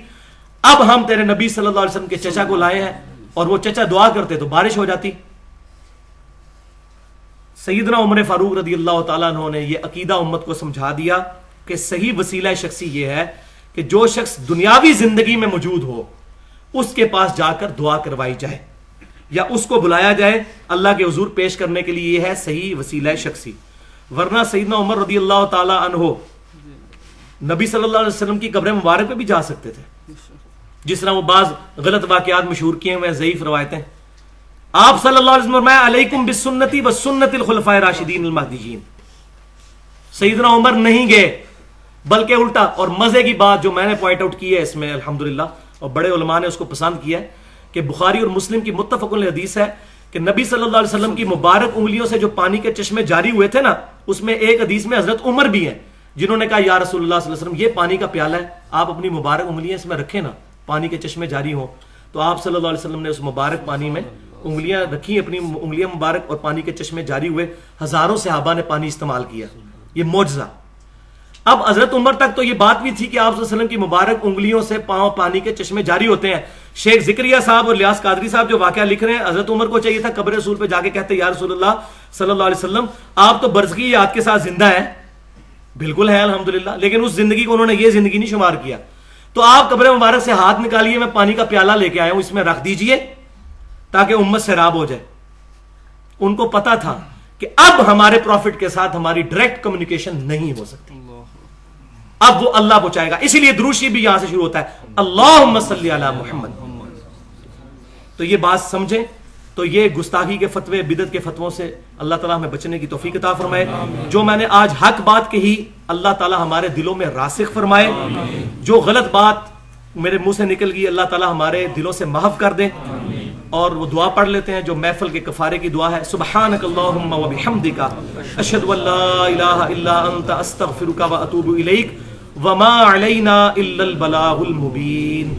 اب ہم تیرے نبی صلی اللہ علیہ وسلم کے چچا کو لائے ہیں اور وہ چچا دعا کرتے تو بارش ہو جاتی. سیدنا عمر فاروق رضی اللہ تعالیٰ عنہ نے یہ عقیدہ امت کو سمجھا دیا کہ صحیح وسیلہ شخصی یہ ہے کہ جو شخص دنیاوی زندگی میں موجود ہو اس کے پاس جا کر دعا کروائی جائے یا اس کو بلایا جائے اللہ کے حضور پیش کرنے کے لیے, یہ ہے صحیح وسیلہ شخصی. ورنہ سیدنا عمر رضی اللہ تعالیٰ عنہ نبی صلی اللہ علیہ وسلم کی قبر مبارک پہ بھی جا سکتے تھے, جس طرح وہ بعض غلط واقعات مشہور کیے ہوئے ضعیف روایتیں. آپ صلی اللہ علیہ وسلم فرمایا علیکم بسنتی وسنت الخلفاء الراشدین المہدیین. سیدنا عمر نہیں گئے, بلکہ الٹا. اور مزے کی بات جو میں نے پوائنٹ آؤٹ کی ہے اس میں الحمدللہ, اور بڑے علماء نے اس کو پسند کیا ہے, کہ بخاری اور مسلم کی متفق علیہ حدیث ہے کہ نبی صلی اللہ علیہ وسلم کی مبارک انگلیوں سے جو پانی کے چشمے جاری ہوئے تھے نا, اس میں ایک حدیث میں حضرت عمر بھی ہیں جنہوں نے کہا یا رسول اللہ صلی اللہ علیہ وسلم یہ پانی کا پیالہ ہے, آپ اپنی مبارک انگلیاں اس میں رکھیں نا, پانی کے چشمے جاری ہوں. تو آپ صلی اللہ علیہ وسلم نے اس مبارک پانی میں انگلیاں رکھی, اپنی انگلیاں مبارک, اور پانی کے چشمے جاری ہوئے, ہزاروں صحابہ نے پانی استعمال کیا. یہ معجزہ. اب حضرت عمر تک تو یہ بات بھی تھی کہ آپ صلی اللہ علیہ وسلم کی مبارک انگلیوں سے پانی کے چشمے جاری ہوتے ہیں. شیخ زکریا صاحب اور الیاس قادری صاحب جو واقعہ لکھ رہے ہیں, حضرت عمر کو چاہیے تھا قبر رسول پہ جا کے کہتے یا رسول اللہ صلی اللہ علیہ وسلم آپ تو برزخی یاد کے ساتھ زندہ ہیں. بالکل ہے الحمدللہ, لیکن اس زندگی کو انہوں نے یہ زندگی نہیں شمار کیا. تو آپ قبر مبارک سے ہاتھ نکالیے, میں پانی کا پیالہ لے کے آیا ہوں, اس میں رکھ دیجئے تاکہ امت سیراب ہو جائے. ان کو پتا تھا کہ اب ہمارے پروفٹ کے ساتھ ہماری ڈائریکٹ کمیونیکیشن نہیں ہو سکتی, اب وہ اللہ پہنچائے گا. اسی لیے درود شریف بھی یہاں سے شروع ہوتا ہے, اللہم صلی علی محمد. تو یہ بات سمجھیں. تو یہ گستاخی کے فتوے, بدعت کے فتووں سے اللہ تعالیٰ ہمیں بچنے کی توفیق عطا فرمائے. جو میں نے آج حق بات کہی اللہ تعالیٰ ہمارے دلوں میں راسخ فرمائے. جو غلط بات میرے منہ سے نکل گئی اللہ تعالیٰ ہمارے دلوں سے محو کر دے. اور وہ دعا پڑھ لیتے ہیں جو محفل کے کفارے کی دعا ہے, سبحانک اللہم و بحمدک اشہد ان لا الہ الا انت استغفرک و اتوب الیک وما علینا الا البلاغ المبین.